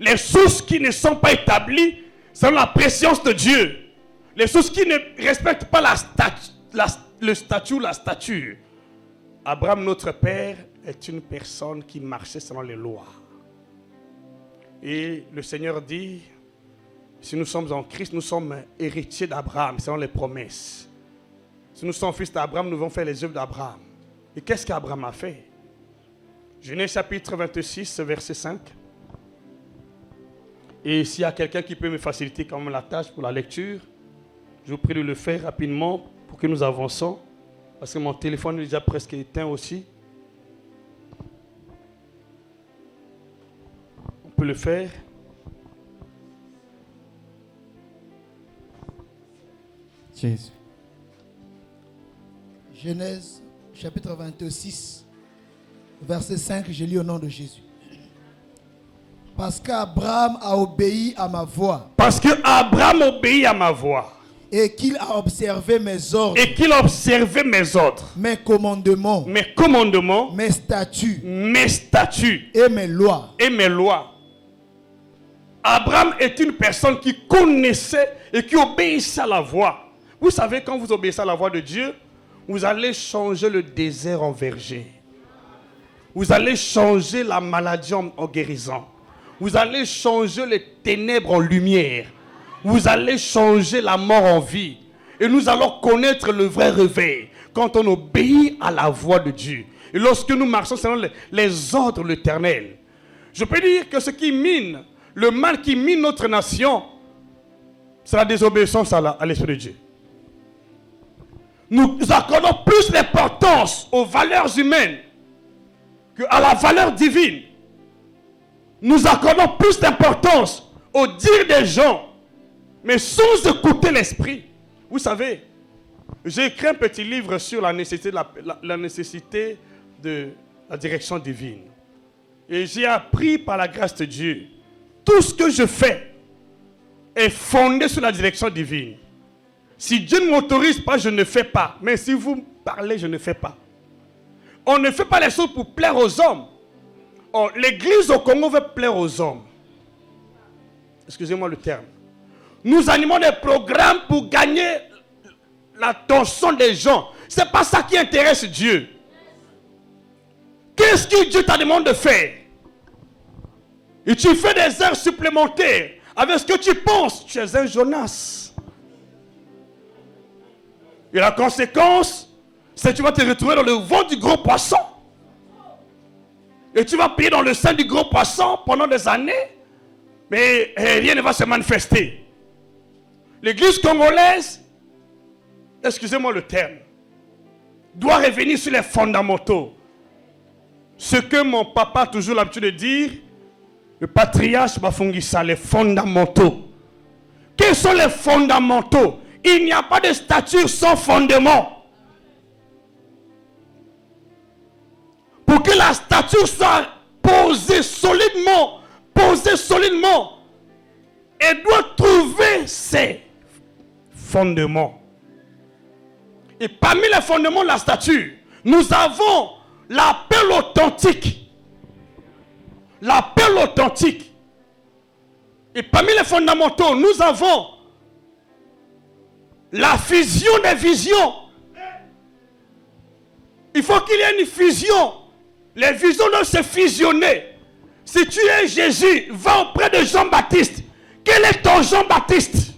Les sources qui ne sont pas établies selon la préscience de Dieu. Les sources qui ne respectent pas le statut ou la stature. Abraham, notre père, est une personne qui marchait selon les lois. Et le Seigneur dit, si nous sommes en Christ, nous sommes héritiers d'Abraham, selon les promesses. Si nous sommes fils d'Abraham, nous devons faire les œuvres d'Abraham. Et qu'est-ce qu'Abraham a fait? Genèse chapitre 26, verset 5. Et s'il y a quelqu'un qui peut me faciliter quand même la tâche pour la lecture, je vous prie de le faire rapidement pour que nous avançons. Parce que mon téléphone est déjà presque éteint aussi. On peut le faire. Jésus. Genèse chapitre 26, verset 5, je lis au nom de Jésus. Parce qu'Abraham a obéi à ma voix. Parce qu'Abraham obéit à ma voix. Et qu'il a observé mes ordres. Et qu'il a observé mes ordres. Mes commandements. Mes commandements. Mes statuts. Mes statuts. Et mes lois. Et mes lois. Abraham est une personne qui connaissait et qui obéissait à la voix. Vous savez, quand vous obéissez à la voix de Dieu, vous allez changer le désert en verger. Vous allez changer la maladie en guérison. Vous allez changer les ténèbres en lumière. Vous allez changer la mort en vie. Et nous allons connaître le vrai réveil quand on obéit à la voix de Dieu. Et lorsque nous marchons selon les ordres de l'Éternel. Je peux dire que ce qui mine, le mal qui mine notre nation, c'est la désobéissance à l'Esprit de Dieu. Nous accordons plus d'importance aux valeurs humaines qu'à la valeur divine. Nous accordons plus d'importance au dire des gens, mais sans écouter l'esprit. Vous savez, j'ai écrit un petit livre sur la nécessité de la direction divine. Et j'ai appris par la grâce de Dieu, tout ce que je fais est fondé sur la direction divine. Si Dieu ne m'autorise pas, je ne fais pas. Mais si vous me parlez, je ne fais pas. On ne fait pas les choses pour plaire aux hommes. Oh, l'église au Congo veut plaire aux hommes. Excusez-moi le terme. Nous animons des programmes pour gagner l'attention des gens. Ce n'est pas ça qui intéresse Dieu. Qu'est-ce que Dieu t'a demandé de faire? Et tu fais des heures supplémentaires. Avec ce que tu penses, tu es un Jonas. Et la conséquence, c'est que tu vas te retrouver dans le ventre du gros poisson. Et tu vas payer dans le sein du gros poisson pendant des années. Mais rien ne va se manifester. L'église congolaise, excusez-moi le terme, doit revenir sur les fondamentaux. Ce que mon papa a toujours l'habitude de dire, le patriarche Bafungisa, les fondamentaux. Quels sont les fondamentaux? Il n'y a pas de stature sans fondement. Pour que la stature soit posée solidement, elle doit trouver ses fondements. Et parmi les fondements de la stature, nous avons l'appel authentique. L'appel authentique. Et parmi les fondamentaux, nous avons la fusion des visions. Il faut qu'il y ait une fusion. Les visions doivent se fusionner. Si tu es Jésus, va auprès de Jean-Baptiste. Quel est ton Jean-Baptiste?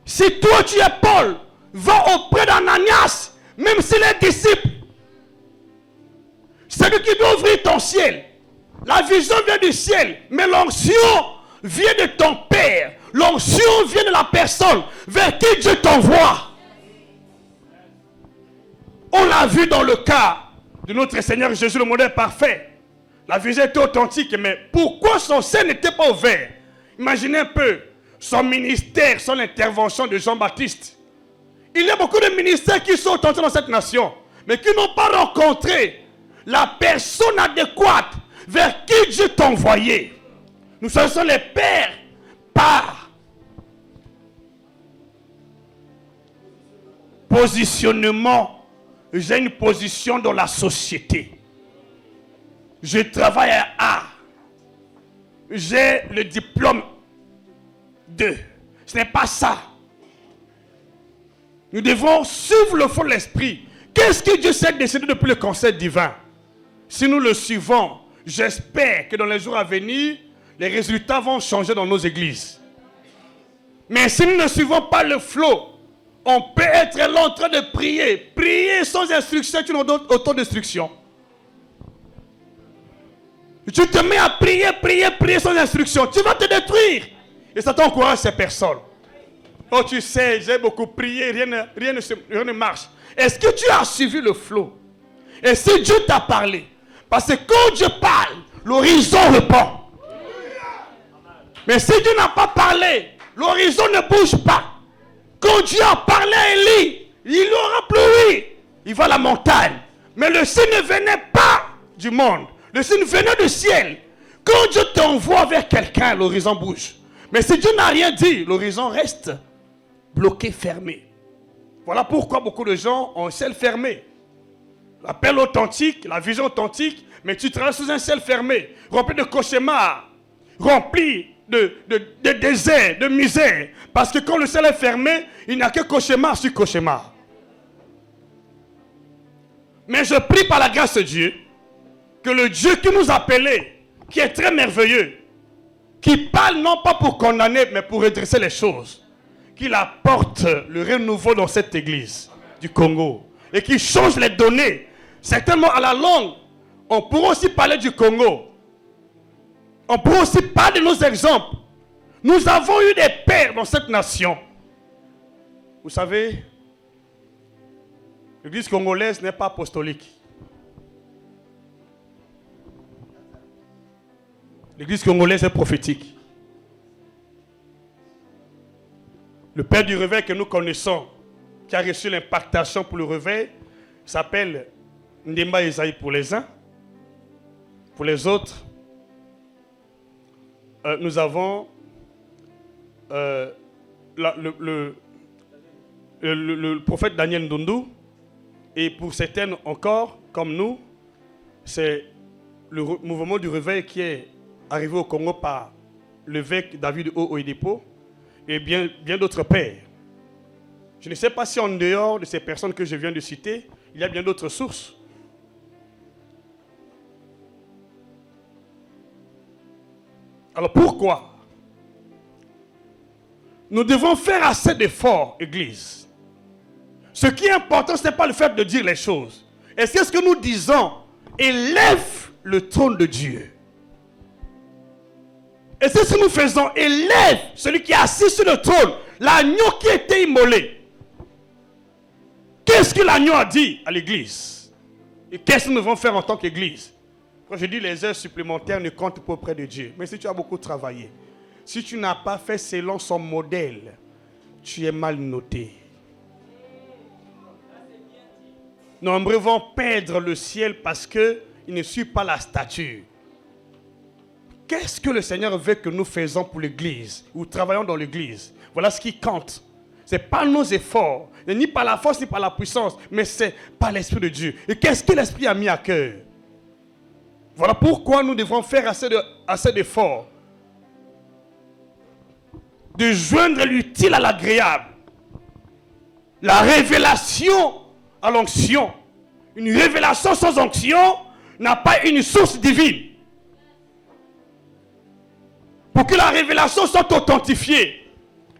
Si toi tu es Paul, va auprès d'Ananias, même s'il est disciple. C'est lui qui doit ouvrir ton ciel. La vision vient du ciel, mais l'onction vient de ton Père. L'onction vient de la personne vers qui Dieu t'envoie. On l'a vu dans le cas de notre Seigneur Jésus, le modèle parfait. La vision était authentique, mais pourquoi son sein n'était pas ouvert? Imaginez un peu son ministère, son intervention de Jean-Baptiste. Il y a beaucoup de ministères qui sont authentiques dans cette nation, mais qui n'ont pas rencontré la personne adéquate vers qui Dieu t'a envoyé. Nous sommes les pères par positionnement. J'ai une position dans la société. Je travaille à A. J'ai le diplôme 2. Ce n'est pas ça. Nous devons suivre le fond de l'esprit. Qu'est-ce que Dieu s'est décidé depuis le conseil divin? Si nous le suivons, j'espère que dans les jours à venir, les résultats vont changer dans nos églises. Mais si nous ne suivons pas le flot, on peut être là en train de prier. Prier sans instruction est une autodestruction. Tu te mets à prier sans instruction. Tu vas te détruire. Et ça t'encourage ces personnes. Oh, tu sais, j'ai beaucoup prié, rien ne marche. Est-ce que tu as suivi le flot? Et si Dieu t'a parlé? Parce que quand Dieu parle, l'horizon répond. Mais si Dieu n'a pas parlé, l'horizon ne bouge pas. Quand Dieu a parlé à Élie, il aura plu. Il va à la montagne. Mais le signe ne venait pas du monde. Le signe venait du ciel. Quand Dieu t'envoie vers quelqu'un, l'horizon bouge. Mais si Dieu n'a rien dit, l'horizon reste bloqué, fermé. Voilà pourquoi beaucoup de gens ont un ciel fermé. L'appel authentique, la vision authentique, mais tu travailles sous un ciel fermé, rempli de cauchemars, rempli de désert, de misère. Parce que quand le ciel est fermé, il n'y a que cauchemar sur cauchemar. Mais je prie par la grâce de Dieu, que le Dieu qui nous a appelés, qui est très merveilleux, qui parle non pas pour condamner, mais pour redresser les choses, qu'il apporte le renouveau dans cette église du Congo et qu'il change les données. Certainement à la longue, on pourra aussi parler du Congo. On pourra aussi parler de nos exemples. Nous avons eu des pères dans cette nation. Vous savez, l'église congolaise n'est pas apostolique. L'église congolaise est prophétique. Le père du réveil que nous connaissons, qui a reçu l'impactation pour le réveil, s'appelle Ndemba Esaïe pour les uns. Pour les autres, nous avons le prophète Daniel Ndundu. Et pour certaines encore, comme nous, c'est le mouvement du réveil qui est arrivé au Congo par l'évêque David Oyedepo et bien d'autres pères. Je ne sais pas si en dehors de ces personnes que je viens de citer, il y a bien d'autres sources. Alors pourquoi nous devons faire assez d'efforts, Église? Ce qui est important, ce n'est pas le fait de dire les choses. Est-ce que ce que nous disons élève le trône de Dieu? Et c'est ce que nous faisons, élève celui qui est assis sur le trône, l'agneau qui était immolé. Qu'est-ce que l'agneau a dit à l'église? Et qu'est-ce que nous devons faire en tant qu'église? Quand je dis les heures supplémentaires ne comptent pas auprès de Dieu. Mais si tu as beaucoup travaillé, si tu n'as pas fait selon son modèle, tu es mal noté. Nombreux vont perdre le ciel parce qu'ils ne suivent pas la stature. Qu'est-ce que le Seigneur veut que nous faisons pour l'église, ou travaillons dans l'église? Voilà ce qui compte. Ce n'est pas nos efforts, ni par la force, ni par la puissance, mais c'est par l'Esprit de Dieu. Et qu'est-ce que l'Esprit a mis à cœur? Voilà pourquoi nous devons faire assez d'efforts. De joindre l'utile à l'agréable. La révélation à l'onction. Une révélation sans onction n'a pas une source divine. Pour que la révélation soit authentifiée,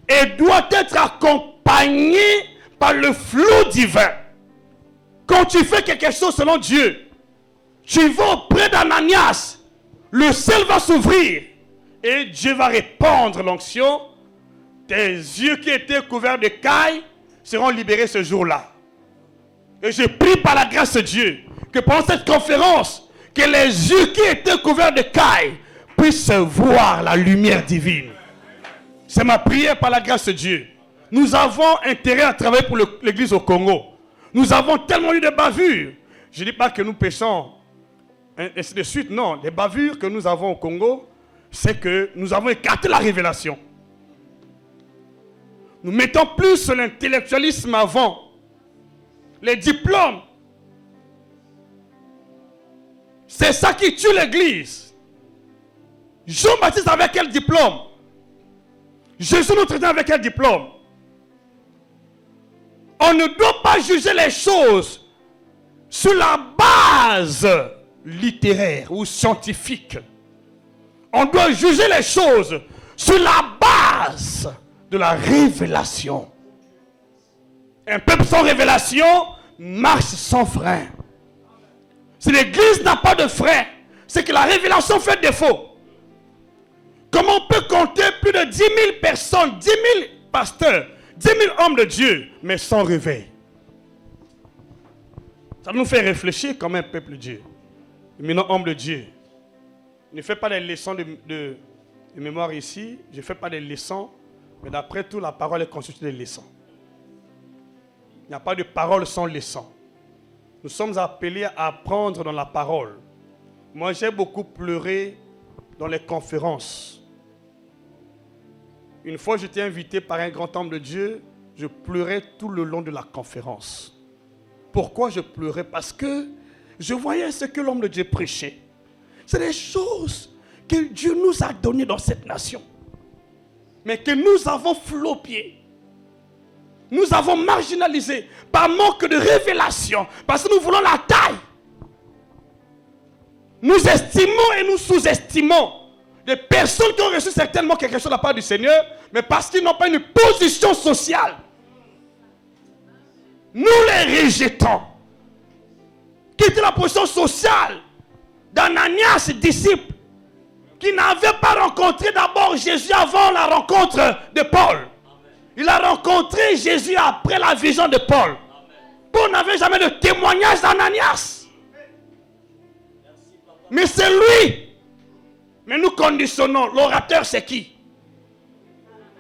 elle doit être accompagnée par le flot divin. Quand tu fais quelque chose selon Dieu, tu vas auprès d'Ananias, le ciel va s'ouvrir et Dieu va répandre l'onction tes yeux qui étaient couverts de cailles seront libérés ce jour-là. Et je prie par la grâce de Dieu que pendant cette conférence, que les yeux qui étaient couverts de cailles puissent voir la lumière divine. C'est ma prière par la grâce de Dieu. Nous avons intérêt à travailler pour l'église au Congo. Nous avons tellement eu de bavures. Je ne dis pas que nous péchons, ainsi de suite. Non, les bavures que nous avons au Congo, c'est que nous avons écarté la révélation. Nous mettons plus l'intellectualisme avant. Les diplômes. C'est ça qui tue l'église. Jean-Baptiste avec quel diplôme? Jésus nous traite avec quel diplôme? On ne doit pas juger les choses sur la base littéraire ou scientifique. On doit juger les choses sur la base de la révélation. Un peuple sans révélation marche sans frein. Si l'église n'a pas de frein, c'est que la révélation fait défaut. Comment on peut compter plus de 10 000 personnes, 10 000 pasteurs, 10 000 hommes de Dieu, mais sans réveil? Ça nous fait réfléchir comme un peuple de Dieu. Éminent homme de Dieu. Ne fais pas des leçons de mémoire ici. Je ne fais pas des leçons. Mais d'après tout, la parole est constituée de leçons. Il n'y a pas de parole sans leçon. Nous sommes appelés à apprendre dans la parole. Moi, j'ai beaucoup pleuré dans les conférences. Une fois, j'étais invité par un grand homme de Dieu. Je pleurais tout le long de la conférence. Pourquoi je pleurais? Parce que je voyais ce que l'homme de Dieu prêchait. C'est des choses que Dieu nous a données dans cette nation. Mais que nous avons flopié. Nous avons marginalisé par manque de révélation. Parce que nous voulons la taille. Nous estimons et nous sous-estimons des personnes qui ont reçu certainement quelque chose de la part du Seigneur, mais parce qu'ils n'ont pas une position sociale. Nous les rejetons. Quelle était la position sociale d'Ananias, disciple, qui n'avait pas rencontré d'abord Jésus avant la rencontre de Paul. Il a rencontré Jésus après la vision de Paul. Paul n'avait jamais de témoignage d'Ananias. Mais c'est lui. Mais nous conditionnons. L'orateur, c'est qui?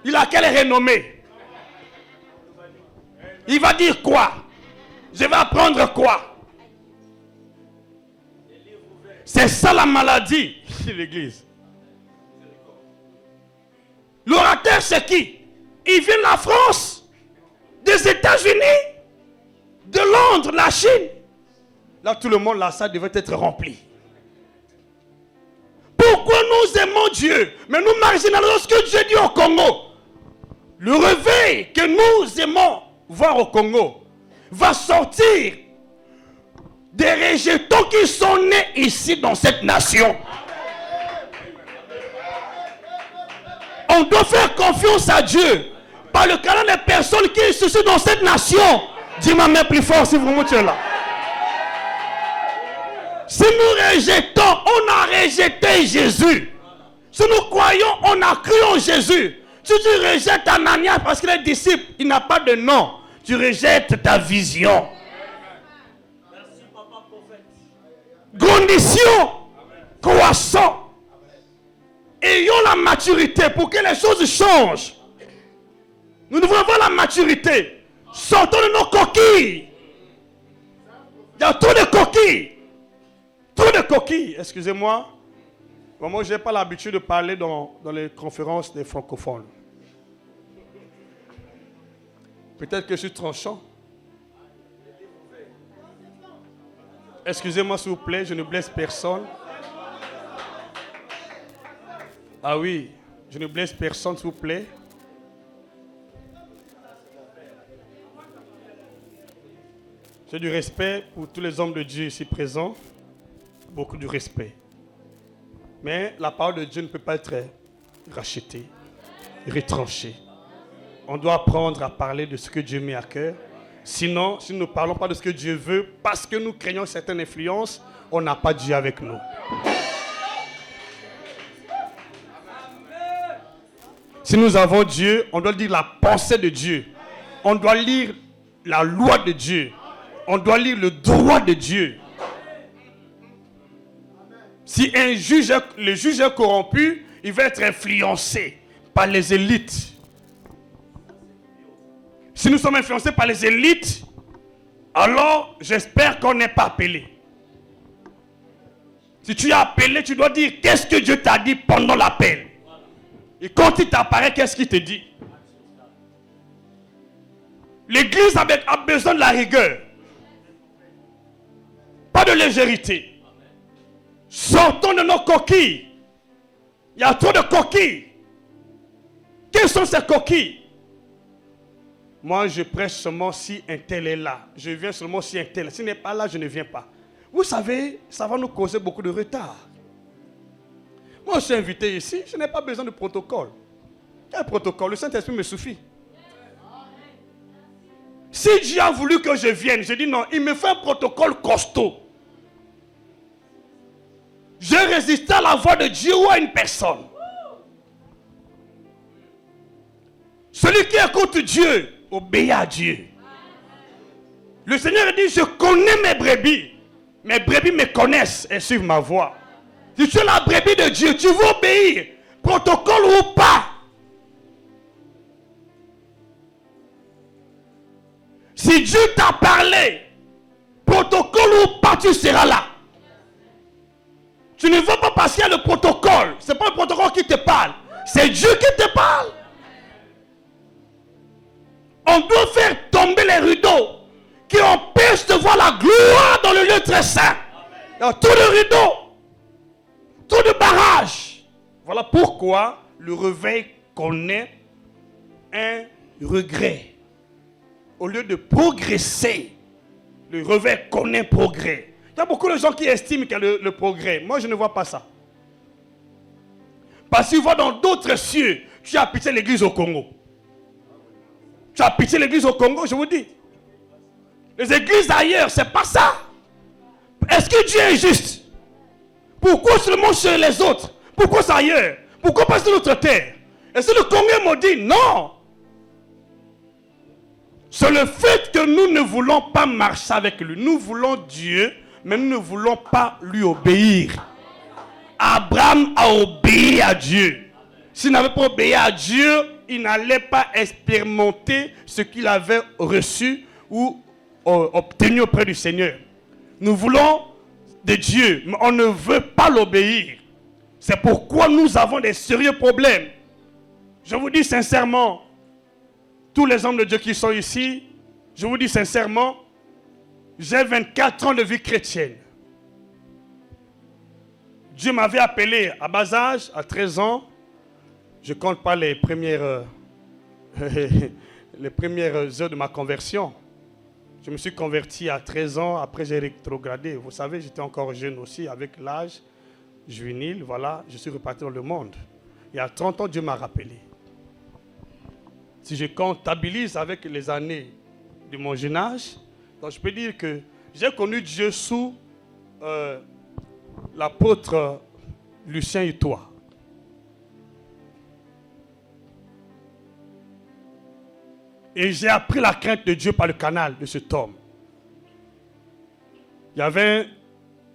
Il a quelle renommée? Il va dire quoi? Je vais apprendre quoi? C'est ça la maladie de l'église. L'orateur, c'est qui? Il vient de la France, des États-Unis, de Londres, la Chine. Là, tout le monde, la salle devait être remplie. Pourquoi nous aimons Dieu, mais nous marginalisons ce que Dieu dit au Congo? Le réveil que nous aimons voir au Congo va sortir des rejetons qui sont nés ici dans cette nation. On doit faire confiance à Dieu par le canal des personnes qui sont dans cette nation. Dis ma main plus fort si vous me là. Si nous rejetons, on a rejeté Jésus. Si nous croyons, on a cru en Jésus. Si tu rejettes Ananias parce qu'il est disciple, il n'a pas de nom. Tu rejettes ta vision. Grandissons, croissons. Ayons la maturité pour que les choses changent. Nous devons avoir la maturité. Sortons de nos coquilles. Il y a trop de coquilles. Trop de coquilles, excusez-moi. Moi, je n'ai pas l'habitude de parler dans les conférences des francophones. Peut-être que je suis tranchant. Excusez-moi s'il vous plaît, je ne blesse personne. Ah oui, je ne blesse personne s'il vous plaît. J'ai du respect pour tous les hommes de Dieu ici présents. Beaucoup de respect. Mais la parole de Dieu ne peut pas être rachetée, retranchée. On doit apprendre à parler de ce que Dieu met à cœur. Sinon, si nous ne parlons pas de ce que Dieu veut, parce que nous craignons certaines influences, on n'a pas Dieu avec nous. Si nous avons Dieu, on doit lire la pensée de Dieu. On doit lire la loi de Dieu. On doit lire le droit de Dieu. Si le juge est corrompu, il va être influencé par les élites. Si nous sommes influencés par les élites, alors j'espère qu'on n'est pas appelé. Si tu es appelé, tu dois dire qu'est-ce que Dieu t'a dit pendant l'appel. Et quand il t'apparaît, qu'est-ce qu'il te dit? L'église a besoin de la rigueur. Pas de légèreté. Sortons de nos coquilles. Il y a trop de coquilles. Quelles sont ces coquilles? Moi, je prêche seulement si un tel est là. Je viens seulement si un tel est là. S'il n'est pas là, je ne viens pas. Vous savez, ça va nous causer beaucoup de retard. Moi, je suis invité ici. Je n'ai pas besoin de protocole. Quel protocole? Le Saint-Esprit me suffit. Si Dieu a voulu que je vienne, je dis non, il me fait un protocole costaud. Je résiste à la voix de Dieu ou à une personne. Celui qui écoute Dieu, obéit à Dieu. Le Seigneur dit, je connais mes brebis. Mes brebis me connaissent et suivent ma voix. Si tu es la brebis de Dieu, tu veux obéir, protocole ou pas. Si Dieu t'a parlé, protocole ou pas, tu seras là. Tu ne veux pas parce qu'il y a le protocole. Ce n'est pas le protocole qui te parle. C'est Dieu qui te parle. On doit faire tomber les rideaux qui empêchent de voir la gloire dans le lieu très saint. Il y a tout de rideaux, tout de barrages. Voilà pourquoi le réveil connaît un regret. Au lieu de progresser, le réveil connaît progrès. Il y a beaucoup de gens qui estiment qu'il y a le progrès. Moi, je ne vois pas ça. Parce qu'ils voient dans d'autres cieux, tu as pitié l'église au Congo. Tu as pitié l'église au Congo, je vous dis. Les églises ailleurs, c'est pas ça. Est-ce que Dieu est juste? Pourquoi seulement chez les autres? Pourquoi c'est ailleurs? Pourquoi pas sur notre terre? Est-ce que le Congo est maudit? Non. C'est le fait que nous ne voulons pas marcher avec lui. Nous voulons Dieu, mais nous ne voulons pas lui obéir. Abraham a obéi à Dieu. S'il n'avait pas obéi à Dieu, il n'allait pas expérimenter ce qu'il avait reçu ou obtenu auprès du Seigneur. Nous voulons de Dieu, mais on ne veut pas l'obéir. C'est pourquoi nous avons des sérieux problèmes. Je vous dis sincèrement, tous les hommes de Dieu qui sont ici, je vous dis sincèrement, j'ai 24 ans de vie chrétienne. Dieu m'avait appelé à bas âge, à 13 ans. Je ne compte pas les premières heures de ma conversion. Je me suis converti à 13 ans, après j'ai rétrogradé. Vous savez, j'étais encore jeune aussi, avec l'âge juvénile, voilà, je suis reparti dans le monde. Il y a 30 ans, Dieu m'a rappelé. Si je comptabilise avec les années de mon jeune âge, donc je peux dire que j'ai connu Dieu sous l'apôtre Lucien Itois. Et j'ai appris la crainte de Dieu par le canal de cet homme. Il y avait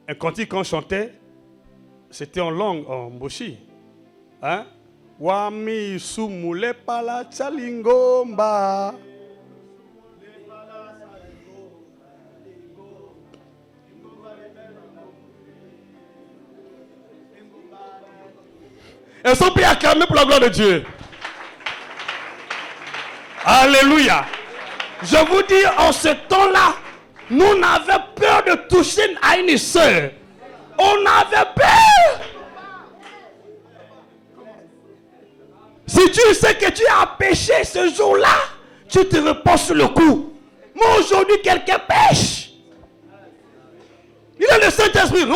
un cantique qu'on chantait, c'était en langue, en moshi. Hein? Wami sumule pala chalingomba. Elles sont prêts à acclamer pour la gloire de Dieu. Alléluia. Je vous dis, en ce temps-là, nous n'avions peur de toucher à une sœur. On avait peur. Si tu sais que tu as péché ce jour-là, tu te reposes sur le coup. Moi aujourd'hui, quelqu'un pêche. Il est le Saint-Esprit.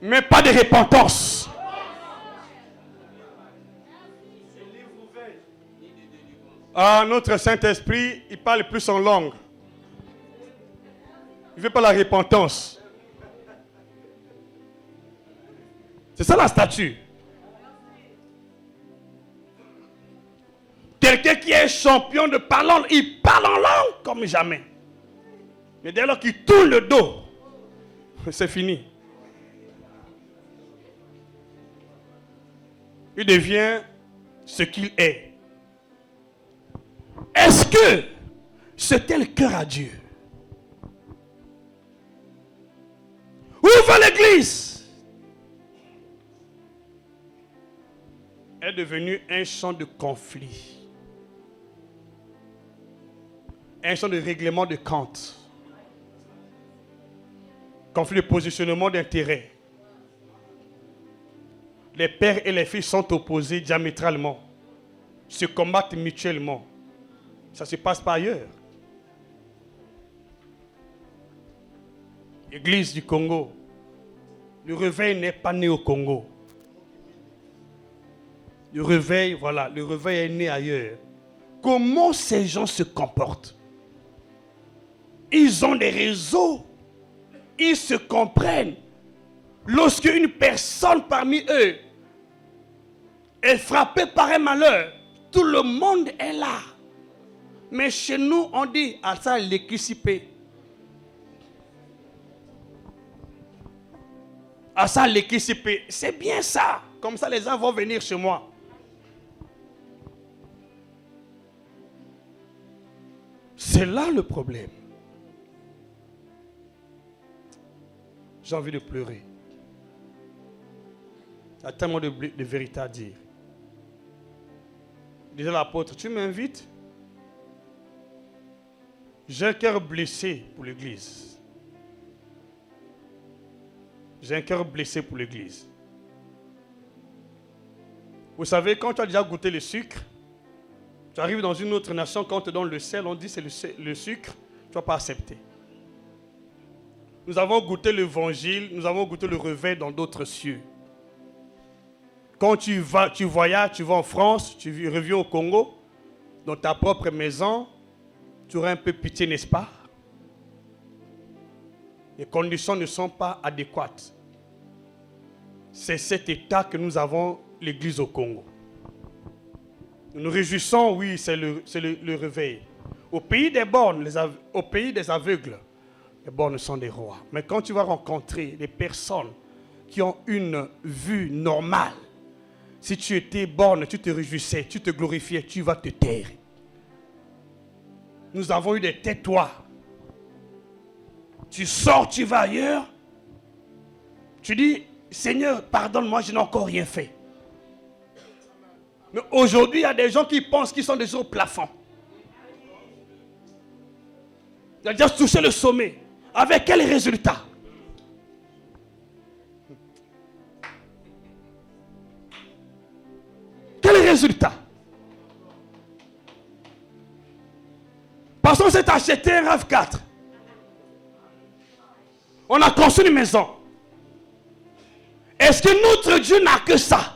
Mais pas de repentance. Ah, notre Saint-Esprit, il parle plus en langue. Il ne veut pas la repentance. C'est ça la stature. Quelqu'un qui est champion de parler, il parle en langue comme jamais. Mais dès lors qu'il tourne le dos, c'est fini. Il devient ce qu'il est. Est-ce que c'était le cœur à Dieu? Où va l'église? Est devenu un champ de conflit. Un champ de règlement de compte. Conflit de positionnement d'intérêt. Les pères et les filles sont opposés diamétralement. Se combattent mutuellement. Ça ne se passe pas ailleurs. Église du Congo. Le réveil n'est pas né au Congo. Le réveil, voilà, le réveil est né ailleurs. Comment ces gens se comportent? Ils ont des réseaux. Ils se comprennent. Lorsque une personne parmi eux est frappée par un malheur, tout le monde est là. Mais chez nous, on dit à ça l'équicipé. À ça l'équicipé. C'est bien ça. Comme ça, les gens vont venir chez moi. C'est là le problème. J'ai envie de pleurer. Il y a tellement de vérité à dire. Disait l'apôtre, tu m'invites? J'ai un cœur blessé pour l'église. J'ai un cœur blessé pour l'église. Vous savez, quand tu as déjà goûté le sucre, tu arrives dans une autre nation, quand on te donne le sel, on dit c'est le sucre, tu ne vas pas accepter. Nous avons goûté l'évangile, nous avons goûté le réveil dans d'autres cieux. Quand tu voyages, tu vas en France, tu reviens au Congo, dans ta propre maison, tu auras un peu pitié, n'est-ce pas? Les conditions ne sont pas adéquates. C'est cet état que nous avons, l'église au Congo. Nous nous réjouissons, oui, c'est le réveil. Au pays des bornes, au pays des aveugles, les bornes sont des rois. Mais quand tu vas rencontrer des personnes qui ont une vue normale, si tu étais borne, tu te réjouissais, tu te glorifiais, tu vas te taire. Nous avons eu des tais-toi. Tu sors, tu vas ailleurs. Tu dis, Seigneur, pardonne-moi, je n'ai encore rien fait. Mais aujourd'hui, il y a des gens qui pensent qu'ils sont déjà au plafond. Ils ont déjà touché le sommet. Avec quel résultat? Quel résultat? Parce qu'on s'est acheté un RAV4. On a construit une maison. Est-ce que notre Dieu n'a que ça?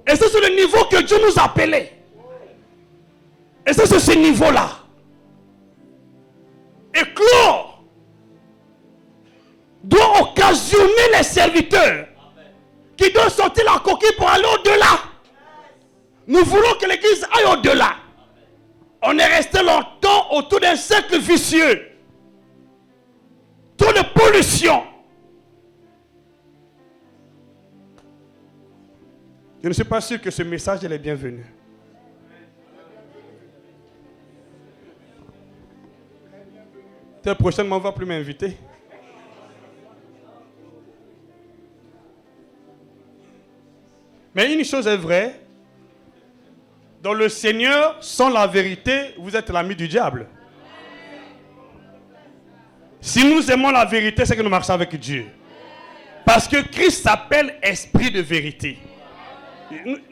Est-ce que c'est le niveau que Dieu nous a appelé? Est-ce que c'est ce niveau-là? Et clore doit occasionner les serviteurs qui doivent sortir la coquille pour aller au-delà. Nous voulons que l'église aille au-delà. On est resté longtemps autour d'un cercle vicieux. Trop de pollution. Je ne suis pas sûr que ce message est bienvenu. Prochainement, on ne va plus m'inviter. Mais une chose est vraie. Dans le Seigneur, sans la vérité, vous êtes l'ami du diable. Si nous aimons la vérité, c'est que nous marchons avec Dieu. Parce que Christ s'appelle esprit de vérité.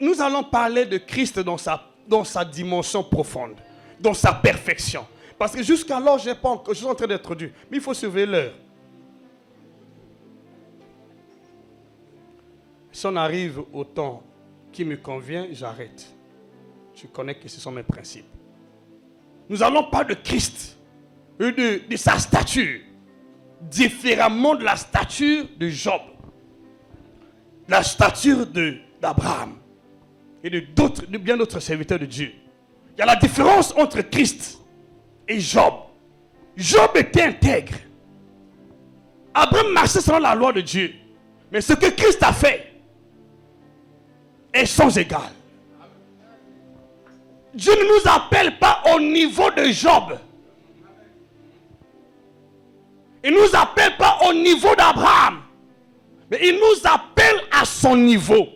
Nous allons parler de Christ dans sa dimension profonde, dans sa perfection. Parce que jusqu'alors, je suis en train d'être Dieu. Mais il faut surveiller l'heure. Si on arrive au temps qui me convient, j'arrête. Je connais que ce sont mes principes. Nous allons parler de Christ, de sa stature, différemment de la stature de Job. la stature d'Abraham et de bien d'autres serviteurs de Dieu. Il y a la différence entre Christ et Job. Job était intègre. Abraham marchait selon la loi de Dieu. Mais ce que Christ a fait est sans égal. Dieu ne nous appelle pas au niveau de Job. Il ne nous appelle pas au niveau d'Abraham. Mais il nous appelle à son niveau.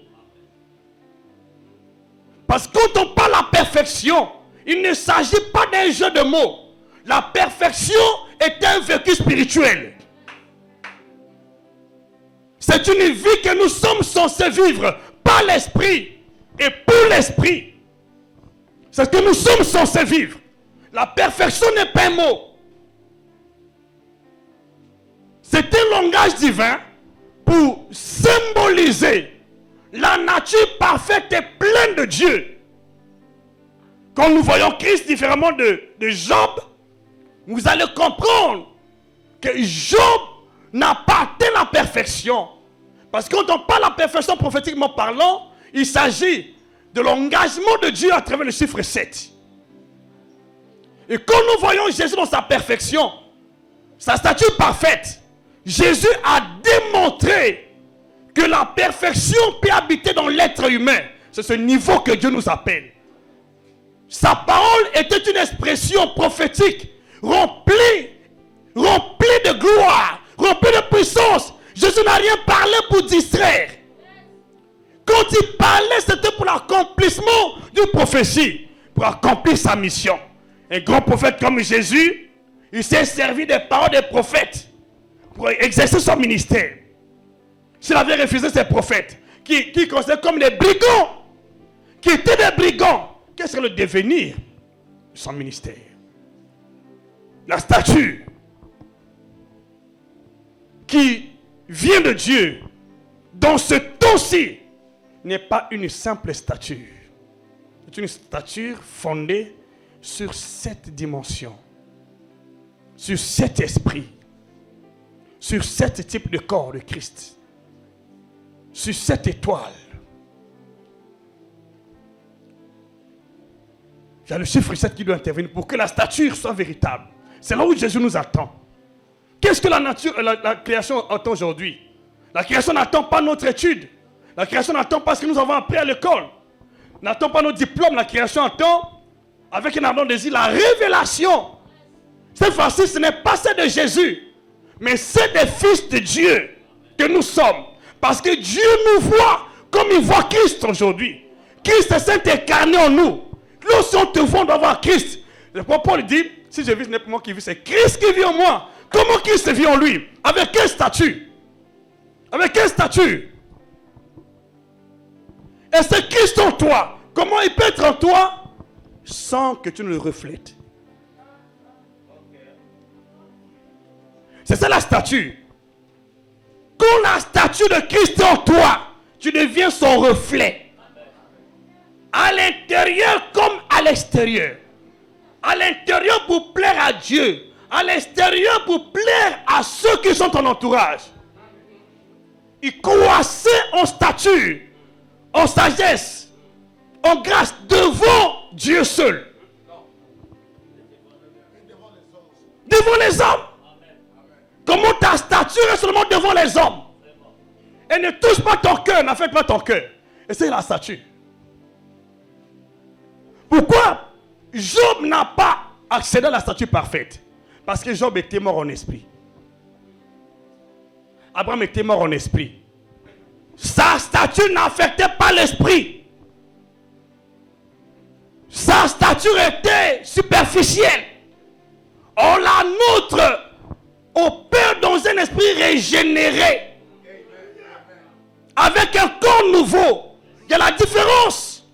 Parce que quand on parle de la perfection, il ne s'agit pas d'un jeu de mots. La perfection est un vécu spirituel. C'est une vie que nous sommes censés vivre par l'esprit et pour l'esprit. C'est ce que nous sommes censés vivre. La perfection n'est pas un mot. C'est un langage divin pour symboliser la nature parfaite et pleine de Dieu. Quand nous voyons Christ différemment de Job, vous allez comprendre que Job n'a pas atteint la perfection. Parce que quand on parle de la perfection prophétiquement parlant, il s'agit de l'engagement de Dieu à travers le chiffre 7. Et quand nous voyons Jésus dans sa perfection, sa stature parfaite, Jésus a démontré que la perfection peut habiter dans l'être humain. C'est ce niveau que Dieu nous appelle. Sa parole était une expression prophétique remplie de gloire, remplie de puissance. Jésus n'a rien parlé pour distraire. Quand il parlait, c'était pour l'accomplissement d'une prophétie, pour accomplir sa mission. Un grand prophète comme Jésus, il s'est servi des paroles des prophètes pour exercer son ministère. S'il avait refusé ces prophètes, qui considéraient comme des brigands, qui étaient des brigands, quel serait le devenir de son ministère? La statue qui vient de Dieu dans ce temps-ci n'est pas une simple stature. C'est une stature fondée sur 7 dimensions, sur 7 esprits, sur 7 types de corps de Christ, sur 7 étoiles. Il y a le chiffre 7 qui doit intervenir pour que la stature soit véritable. C'est là où Jésus nous attend. Qu'est-ce que la création attend aujourd'hui? La création n'attend pas notre étude. La création n'attend pas ce que nous avons appris à l'école. N'attend pas nos diplômes. La création attend, avec un ardent désir, la révélation. Cette fois-ci, ce n'est pas celle de Jésus, mais c'est des fils de Dieu que nous sommes. Parce que Dieu nous voit comme il voit Christ aujourd'hui. Christ s'est incarné en nous. Lorsqu'on te voit, on doit voir Christ. Le prophète Paul dit, si je vis, ce n'est pas moi qui vis, c'est Christ qui vit en moi. Comment Christ vit en lui? Avec quel statut? Avec quel statut? Et c'est Christ en toi. Comment il peut être en toi sans que tu ne le reflètes? C'est ça la statue. Quand la statue de Christ est en toi, tu deviens son reflet. À l'intérieur comme à l'extérieur. À l'intérieur pour plaire à Dieu. À l'extérieur pour plaire à ceux qui sont ton entourage. Il croissait en stature, en sagesse, en grâce devant Dieu seul. Devant les hommes. Comment ta stature est seulement devant les hommes. Elle ne touche pas ton cœur, n'affecte pas ton cœur. Et c'est la statue. Pourquoi Job n'a pas accédé à la statue parfaite? Parce que Job était mort en esprit. Abraham était mort en esprit. Sa statue n'affectait pas l'esprit. Sa stature était superficielle. On la nôtre opère dans un esprit régénéré. Avec un corps nouveau. Il y a la différence.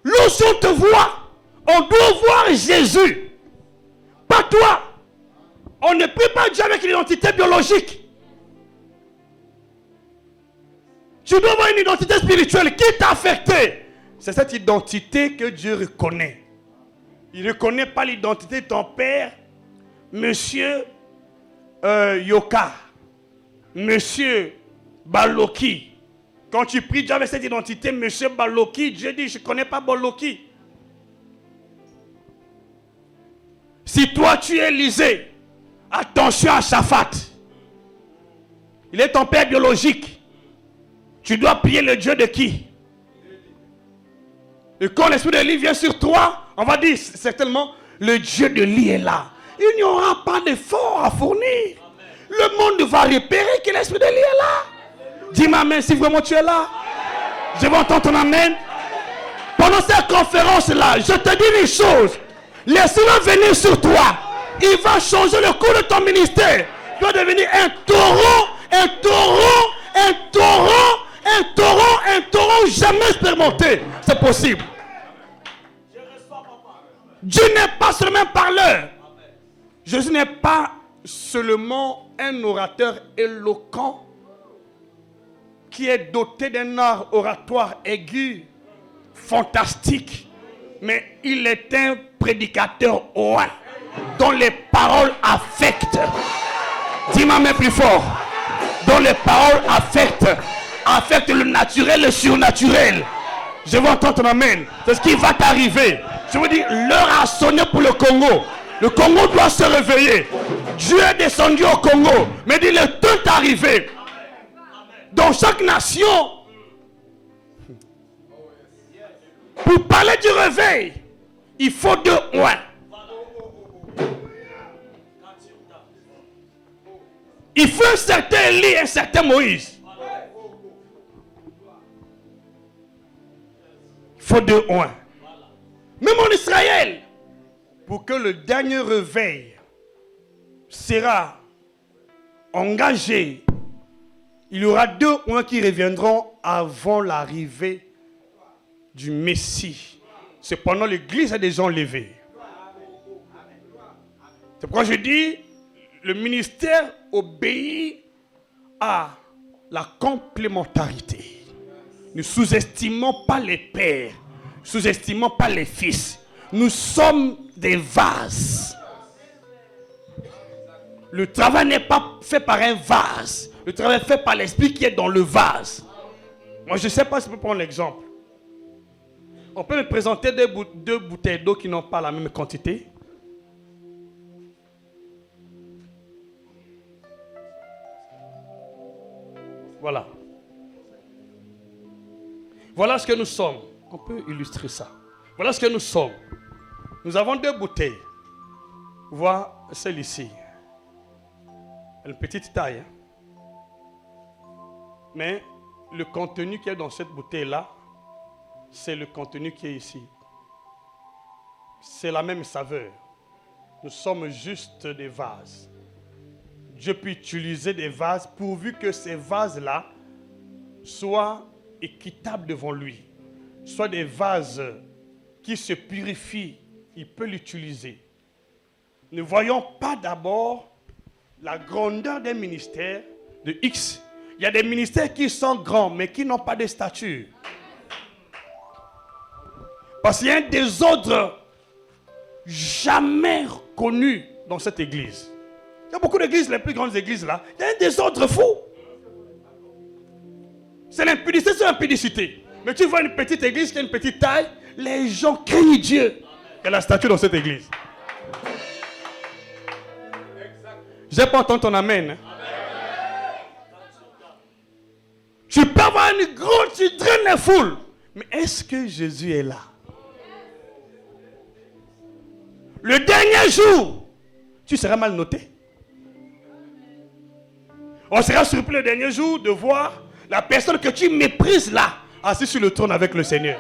Lorsqu'on te voit, on doit voir Jésus. Pas toi. On ne prie pas Dieu avec une identité biologique. Tu dois avoir une identité spirituelle qui t'a affecté. C'est cette identité que Dieu reconnaît. Il ne reconnaît pas l'identité de ton père, Monsieur Yoka. Monsieur Baloki. Quand tu pries, Dieu avec cette identité, Monsieur Baloki, Dieu dit, je ne connais pas Baloki. Si toi tu es Élisée, attention à Shaphat. Il est ton père biologique. Tu dois prier le Dieu de qui? Et quand l'esprit de Élie vient sur toi, on va dire certainement, le Dieu de Élie est là. Il n'y aura pas d'effort à fournir. Le monde va repérer que l'esprit de Élie est là. Dis-moi amen si vraiment tu es là. Je vais entendre ton amen. Pendant cette conférence-là, je te dis une chose. L'esprit va venir sur toi. Il va changer le cours de ton ministère. Tu vas devenir un taureau, un taureau, un taureau, un taureau, un taureau jamais expérimenté. C'est possible. Dieu n'est pas seulement parleur. Jésus n'est pas seulement un orateur éloquent qui est doté d'un art oratoire aigu, fantastique, mais il est un prédicateur oint dont les paroles affectent. Dis-moi même plus fort. Dont les paroles affectent le naturel et le surnaturel. Je veux entendre ton amen. C'est ce qui va t'arriver. Je veux dire, l'heure a sonné pour le Congo. Le Congo doit se réveiller. Dieu est descendu au Congo. Mais dit, le temps est arrivé. Dans chaque nation, pour parler du réveil, il faut deux oins. Il faut un certain Élie et un certain Moïse. Il faut deux oins. Même en Israël, pour que le dernier réveil sera engagé, il y aura deux oins qui reviendront avant l'arrivée du Messie. Cependant, l'Église a des gens levés. C'est pourquoi je dis, le ministère obéit à la complémentarité. Ne sous-estimons pas les pères, ne sous-estimons pas les fils. Nous sommes des vases. Le travail n'est pas fait par un vase. Le travail est fait par l'esprit qui est dans le vase. Moi, je ne sais pas si je peux prendre l'exemple. On peut me présenter deux bouteilles d'eau qui n'ont pas la même quantité. Voilà. Voilà ce que nous sommes. On peut illustrer ça. Voilà ce que nous sommes. Nous avons deux bouteilles. Voilà celle-ci. Elle a une petite taille. Mais le contenu qui est dans cette bouteille-là, c'est le contenu qui est ici. C'est la même saveur. Nous sommes juste des vases. Dieu peut utiliser des vases pourvu que ces vases-là soient équitables devant lui. Soit des vases qui se purifient, il peut l'utiliser. Ne voyons pas d'abord la grandeur des ministères de X. Il y a des ministères qui sont grands mais qui n'ont pas de stature. Parce qu'il y a un désordre jamais connu dans cette église. Il y a beaucoup d'églises, les plus grandes églises là, il y a un désordre fou. C'est l'impudicité sur l'impudicité. Mais tu vois une petite église qui a une petite taille, les gens crient Dieu. Il y a la statue dans cette église. Je n'ai pas entendu ton amen. Tu peux avoir une grande, tu draines les foules. Mais est-ce que Jésus est là? Le dernier jour, tu seras mal noté. On sera surpris le dernier jour de voir la personne que tu méprises là, assise sur le trône avec le Seigneur.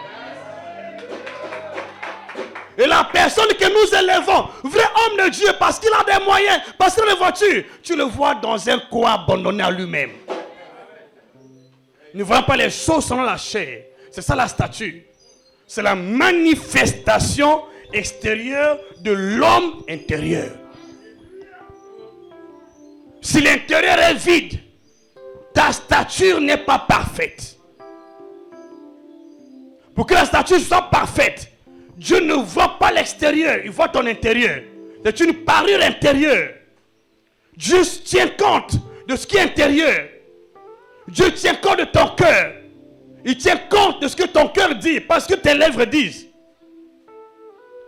Et la personne que nous élevons, vrai homme de Dieu, parce qu'il a des moyens, parce qu'il a des voitures, tu le vois dans un coin abandonné à lui-même. Ne voyons pas les choses selon la chair. C'est ça la statue. C'est la manifestation extérieure de l'homme intérieur. Si l'intérieur est vide, ta stature n'est pas parfaite. Pour que la stature soit parfaite, Dieu ne voit pas l'extérieur, il voit ton intérieur. C'est une parure intérieure. Dieu tient compte de ce qui est intérieur. Dieu tient compte de ton cœur. Il tient compte de ce que ton cœur dit, pas ce que tes lèvres disent.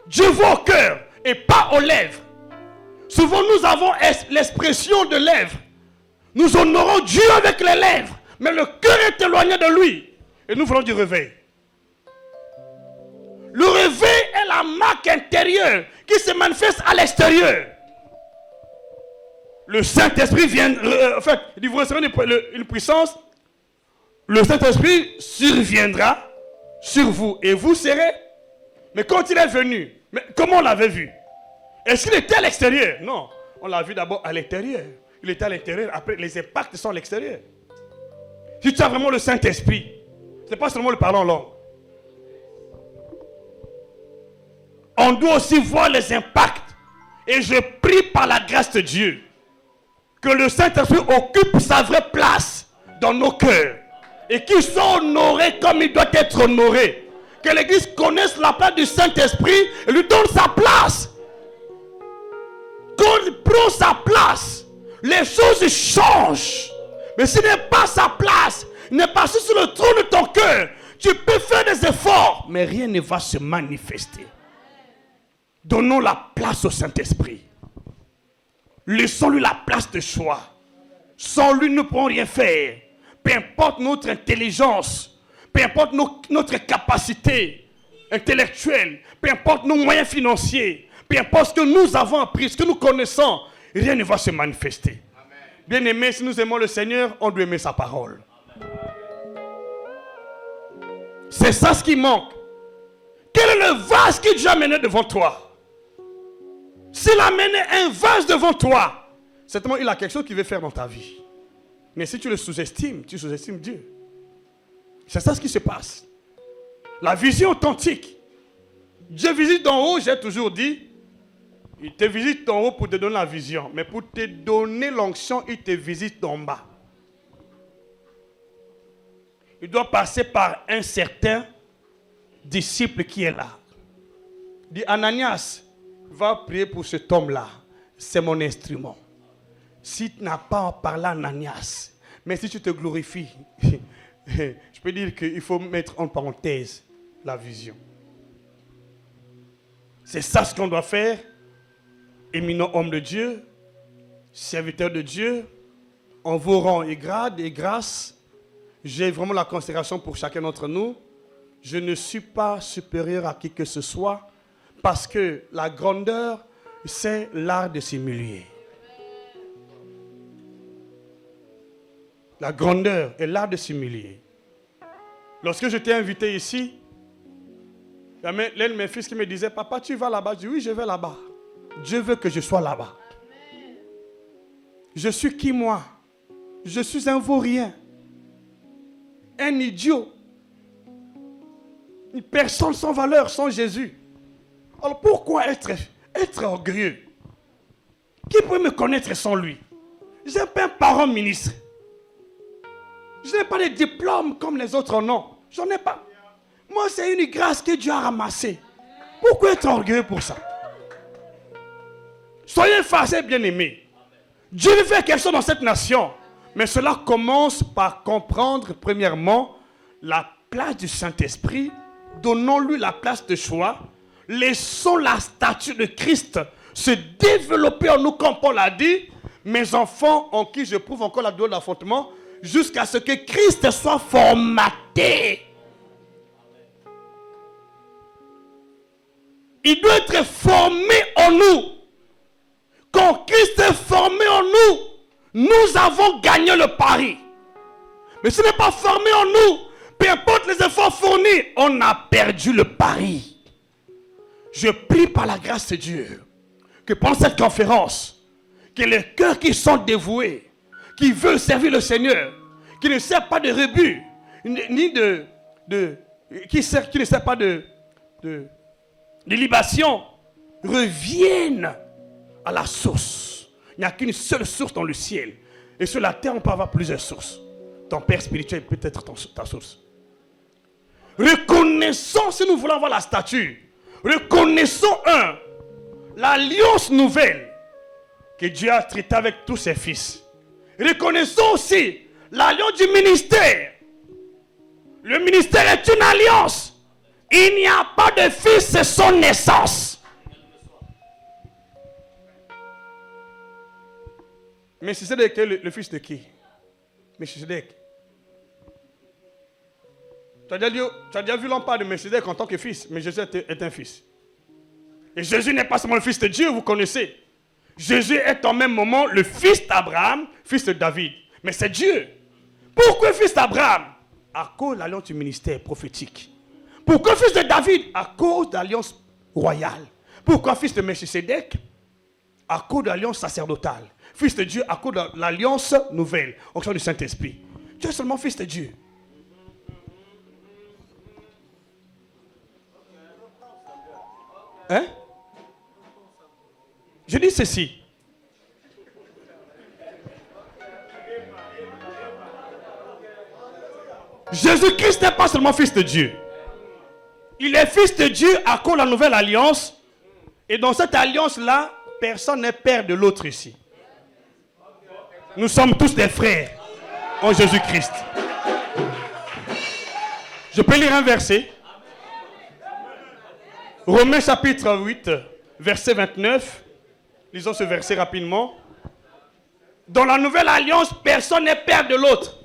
Dieu voit au cœur et pas aux lèvres. Souvent nous avons l'expression de lèvres. Nous honorons Dieu avec les lèvres, mais le cœur est éloigné de lui. Et nous voulons du réveil. Le réveil est la marque intérieure qui se manifeste à l'extérieur. Le Saint-Esprit vient, en fait, il vous recevez une puissance. Le Saint-Esprit surviendra sur vous et vous serez. Mais quand il est venu, mais comment on l'avait vu? Est-ce qu'il était à l'extérieur? Non, on l'a vu d'abord à l'intérieur. Il était à l'intérieur, après les impacts sont à l'extérieur. Si tu as vraiment le Saint-Esprit, ce n'est pas seulement le parler en langue. On doit aussi voir les impacts. Et je prie par la grâce de Dieu que le Saint-Esprit occupe sa vraie place dans nos cœurs. Et qu'il soit honoré comme il doit être honoré. Que l'Église connaisse la place du Saint-Esprit et lui donne sa place. Quand il prend sa place, les choses changent. Mais s'il n'est pas sa place, il n'est pas assis sur le trône de ton cœur, tu peux faire des efforts, mais rien ne va se manifester. Donnons la place au Saint-Esprit. Laissons-lui la place de choix. Sans lui, nous ne pourrons rien faire. Peu importe notre intelligence, peu importe notre capacité intellectuelle, peu importe nos moyens financiers, peu importe ce que nous avons appris, ce que nous connaissons, rien ne va se manifester. Bien aimé, si nous aimons le Seigneur, on doit aimer sa parole. C'est ça ce qui manque. Quel est le vase que Dieu a mené devant toi? S'il a mené un vase devant toi, certainement il a quelque chose qu'il veut faire dans ta vie. Mais si tu le sous-estimes, tu sous-estimes Dieu. C'est ça ce qui se passe. La vision authentique. Dieu visite d'en haut, j'ai toujours dit. Il te visite d'en haut pour te donner la vision. Mais pour te donner l'onction, il te visite d'en bas. Il doit passer par un certain disciple qui est là. Il dit, Ananias, va prier pour cet homme-là. C'est mon instrument. Si tu n'as pas parlé à Ananias, mais si tu te glorifies, je peux dire qu'il faut mettre en parenthèse la vision. C'est ça ce qu'on doit faire. Éminent homme de Dieu, serviteur de Dieu, en vos rangs et grades et grâces, j'ai vraiment la considération pour chacun d'entre nous. Je ne suis pas supérieur à qui que ce soit, parce que la grandeur, c'est l'art de s'humilier. La grandeur est l'art de s'humilier. Lorsque j'étais invité ici, il y a l'un de mes fils qui me disait, papa, tu vas là-bas? Je dis, oui, je vais là-bas. Dieu veut que je sois là-bas. Je suis qui moi? Je suis un vaurien. Un idiot. Une personne sans valeur, sans Jésus. Alors pourquoi être orgueilleux? Qui peut me connaître sans lui? Je n'ai pas un parent ministre. Je n'ai pas de diplôme comme les autres en ont. J'en ai pas. Moi, c'est une grâce que Dieu a ramassée. Pourquoi être orgueilleux pour ça? Soyez effacés, bien-aimés. Dieu veut faire quelque chose dans cette nation. Mais cela commence par comprendre, premièrement, la place du Saint-Esprit. Donnons-lui la place de choix. Laissons la statue de Christ se développer en nous, comme Paul a dit. Mes enfants, en qui je prouve encore la douleur de l'affrontement, jusqu'à ce que Christ soit formaté. Il doit être formé en nous. Quand Christ est formé en nous, nous avons gagné le pari. Mais ce n'est pas formé en nous. Peu importe les efforts fournis, on a perdu le pari. Je prie par la grâce de Dieu que pendant cette conférence, que les cœurs qui sont dévoués, qui veulent servir le Seigneur, qui ne servent pas de rebut, ni qui ne servent pas de libation, reviennent à la source. Il n'y a qu'une seule source dans le ciel. Et sur la terre, on peut avoir plusieurs sources. Ton père spirituel peut être ta source. Reconnaissons, si nous voulons avoir la statue, reconnaissons l'alliance nouvelle que Dieu a traitée avec tous ses fils. Reconnaissons aussi l'alliance du ministère. Le ministère est une alliance. Il n'y a pas de fils, c'est son naissance. Mais c'est le fils de qui? Melchisedec. Tu as déjà vu l'on parle de Melchisedec en tant que fils, mais Jésus est un fils. Et Jésus n'est pas seulement le fils de Dieu, vous connaissez. Jésus est en même moment le fils d'Abraham, fils de David. Mais c'est Dieu. Pourquoi fils d'Abraham? À cause de l'alliance du ministère prophétique. Pourquoi fils de David? À cause de l'alliance royale. Pourquoi fils de Melchisedec? À cause de l'alliance sacerdotale. Fils de Dieu à cause de l'alliance nouvelle, onction du Saint-Esprit. Tu es seulement fils de Dieu. Hein? Je dis ceci. Jésus-Christ n'est pas seulement fils de Dieu. Il est fils de Dieu à cause de la nouvelle alliance. Et dans cette alliance-là, personne n'est père de l'autre ici. Nous sommes tous des frères en Jésus-Christ. Je peux lire un verset. Romains chapitre 8, verset 29. Lisons ce verset rapidement. Dans la nouvelle alliance, personne n'est père de l'autre.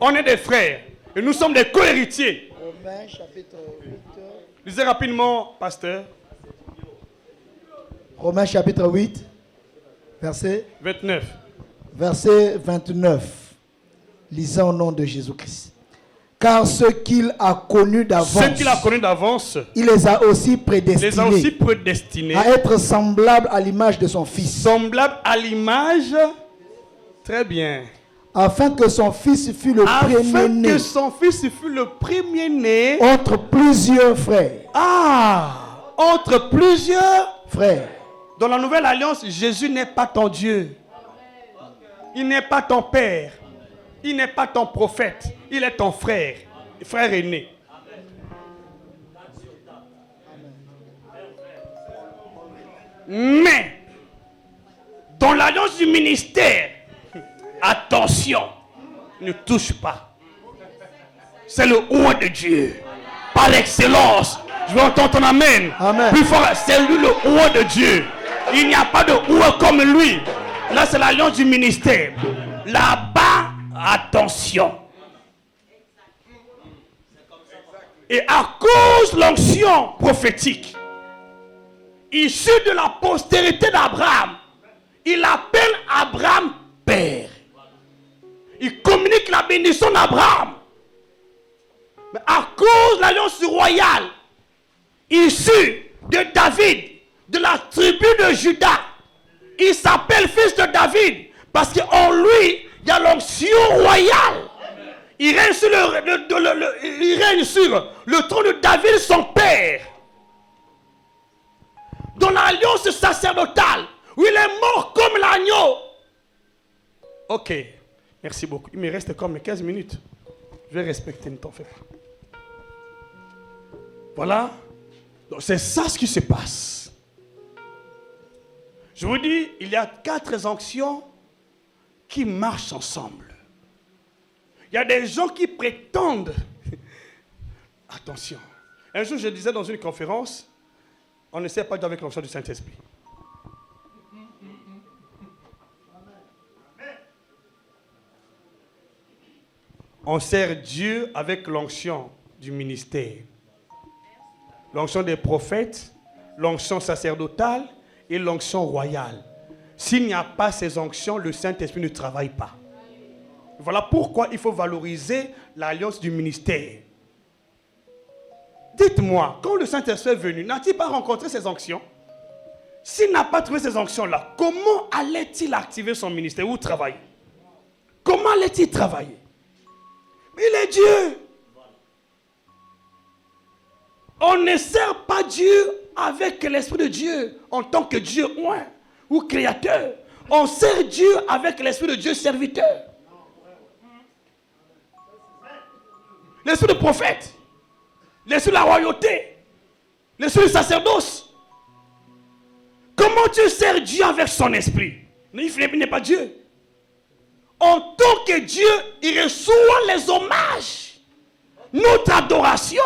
On est des frères. Et nous sommes des co-héritiers. Romains chapitre 8. Lisez rapidement, pasteur. Romains chapitre 8, verset 29. Verset 29. Lisons au nom de Jésus-Christ. Car ceux qu'il a connus d'avance, il les a aussi prédestinés, à être semblables à l'image de son Fils. Semblables à l'image, très bien. Afin que son Fils fût le premier-né. Que son Fils fût le premier-né. Entre plusieurs frères. Entre plusieurs frères. Dans la nouvelle alliance, Jésus n'est pas ton Dieu. Il n'est pas ton père. Il n'est pas ton prophète. Il est ton frère. Frère aîné. Mais, dans l'alliance du ministère, attention, ne touche pas. C'est le roi de Dieu. Par l'excellence. Je veux entendre ton amen. Amen. Plus fort, c'est lui le roi de Dieu. Il n'y a pas de roi comme lui. Là, c'est l'alliance du ministère. Là-bas, attention. Et à cause de l'onction prophétique, issue de la postérité d'Abraham, il appelle Abraham père. Il communique la bénédiction d'Abraham. Mais à cause de l'alliance royale, issue de David, de la tribu de Juda, il s'appelle fils de David parce qu'en lui, il y a l'onction royale. Il règne sur le trône de David, son père. Dans l'alliance sacerdotale, où il est mort comme l'agneau. Ok, merci beaucoup. Il me reste comme 15 minutes. Je vais respecter, ne t'en fais pas. Voilà. Donc c'est ça ce qui se passe. Je vous dis, il y a 4 onctions qui marchent ensemble. Il y a des gens qui prétendent. Attention. Un jour, je disais dans une conférence, on ne sait pas Dieu avec l'onction du Saint-Esprit. On sert Dieu avec l'onction du ministère. L'onction des prophètes, l'onction sacerdotale et l'onction royale. S'il n'y a pas ces onctions, le Saint-Esprit ne travaille pas. Voilà pourquoi il faut valoriser l'alliance du ministère. Dites-moi, quand le Saint-Esprit est venu, n'a-t-il pas rencontré ces onctions? S'il n'a pas trouvé ces onctions-là, comment allait-il activer son ministère ou travailler? Comment allait-il travailler? Il est Dieu. On ne sert pas Dieu avec l'Esprit de Dieu en tant que Dieu ou créateur. On sert Dieu avec l'Esprit de Dieu serviteur. L'esprit de prophète, l'esprit de la royauté, l'esprit du sacerdoce. Comment tu sers Dieu avec son esprit? Il n'est pas Dieu. en tant que Dieu, il reçoit les hommages. Notre adoration,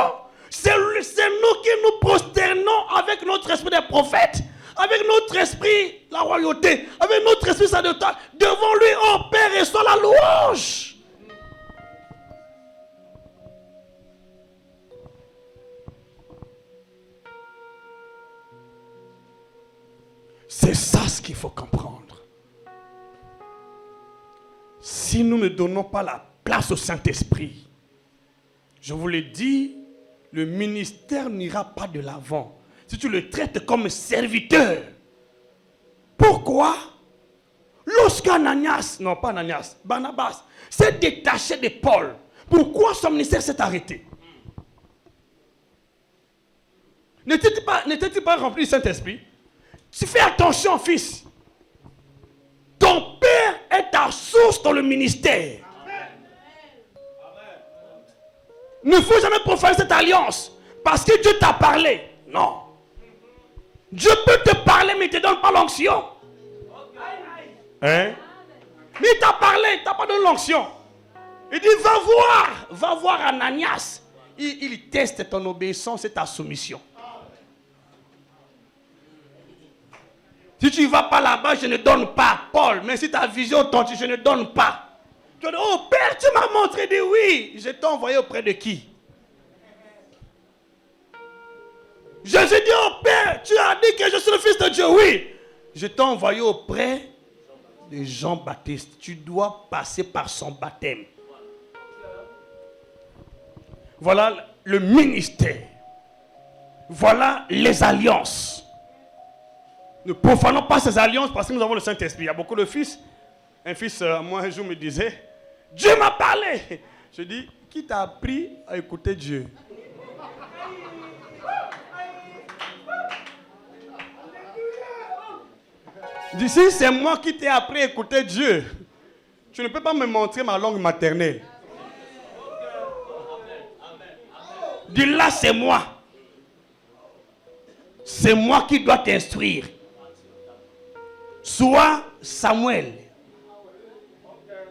c'est nous qui nous prosternons avec notre esprit des prophètes, avec notre esprit la royauté, avec notre esprit sacerdotal. Devant lui, oh Père, reçoit la louange. C'est ça ce qu'il faut comprendre. Si nous ne donnons pas la place au Saint-Esprit, je vous le dis, le ministère n'ira pas de l'avant. Si tu le traites comme serviteur. Pourquoi? Lorsqu'Ananias, non pas Ananias, Barnabas s'est détaché de Paul, pourquoi son ministère s'est arrêté? N'était-il pas rempli du Saint-Esprit? Tu fais attention, fils. Ton père est ta source dans le ministère. Ne faut jamais profaner cette alliance parce que Dieu t'a parlé. Non. Dieu peut te parler, mais il ne te donne pas l'onction. Hein? Mais il t'a parlé, il ne t'a pas donné l'onction. Il dit, va voir Ananias. Il teste ton obéissance et ta soumission. Si tu ne vas pas là-bas, je ne donne pas, Paul. Mais si ta vision t'entend, je ne donne pas. Tu dis, oh Père, tu m'as montré, il dit oui. Je t'ai envoyé auprès de qui? Jésus dit, oh Père, tu as dit que je suis le Fils de Dieu, oui. Je t'ai envoyé auprès de Jean-Baptiste. Tu dois passer par son baptême. Voilà le ministère. Voilà les alliances. Ne profanons pas ces alliances parce que nous avons le Saint-Esprit. Il y a beaucoup de fils. Un fils, moi un jour me disait, Dieu m'a parlé. Je dis, qui t'a appris à écouter Dieu? D'ici, c'est moi qui t'ai appris à écouter Dieu. Tu ne peux pas me montrer ma langue maternelle. Dis là, c'est moi. C'est moi qui dois t'instruire. Sois Samuel.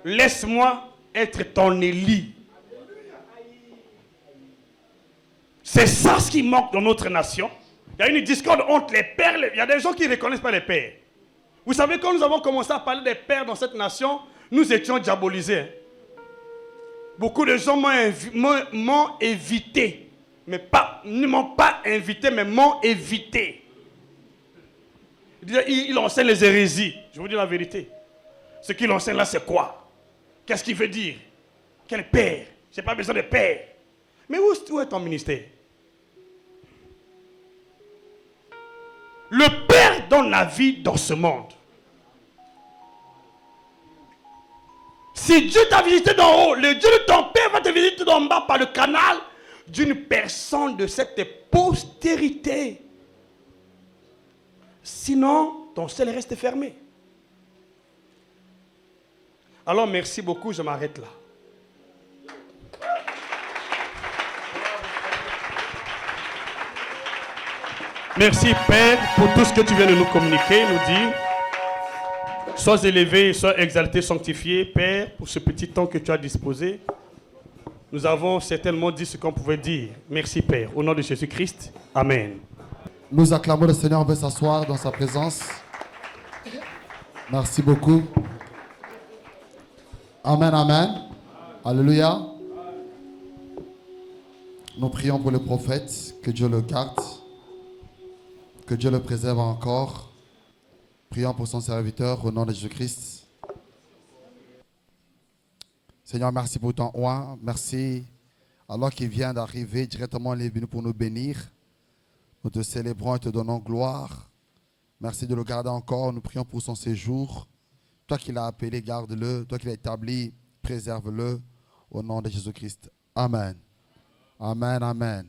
Laisse-moi être ton Élie. C'est ça ce qui manque dans notre nation. Il y a une discorde entre les pères. Il y a des gens qui ne reconnaissent pas les pères. Vous savez, quand nous avons commencé à parler des pères dans cette nation, nous étions diabolisés. Beaucoup de gens m'ont évité. Mais pas, ne m'ont pas invité, mais m'ont évité. Il enseigne les hérésies. Je vous dis la vérité. Ce qu'il enseigne là, c'est quoi? Qu'est-ce qu'il veut dire? Quel père? Je n'ai pas besoin de père. Mais où est ton ministère? Le Père donne la vie dans ce monde. Si Dieu t'a visité d'en haut, le Dieu de ton Père va te visiter d'en bas par le canal d'une personne de cette postérité. Sinon, ton ciel reste fermé. Alors, merci beaucoup, je m'arrête là. Merci, Père, pour tout ce que tu viens de nous communiquer, nous dire. Sois élevé, sois exalté, sanctifié, Père, pour ce petit temps que tu as disposé. Nous avons certainement dit ce qu'on pouvait dire. Merci, Père. Au nom de Jésus-Christ. Amen. Nous acclamons le Seigneur, on veut s'asseoir dans sa présence. Merci beaucoup. Amen, amen. Alléluia. Nous prions pour le prophète, que Dieu le garde, que Dieu le préserve encore. Prions pour son serviteur au nom de Jésus-Christ. Seigneur, merci pour ton oint. Merci. Alors qu'il vient d'arriver directement, il est venu pour nous bénir. Nous te célébrons et te donnons gloire. Merci de le garder encore. Nous prions pour son séjour. Toi qui l'as appelé, garde-le. Toi qui l'as établi, préserve-le. Au nom de Jésus-Christ. Amen. Amen, amen.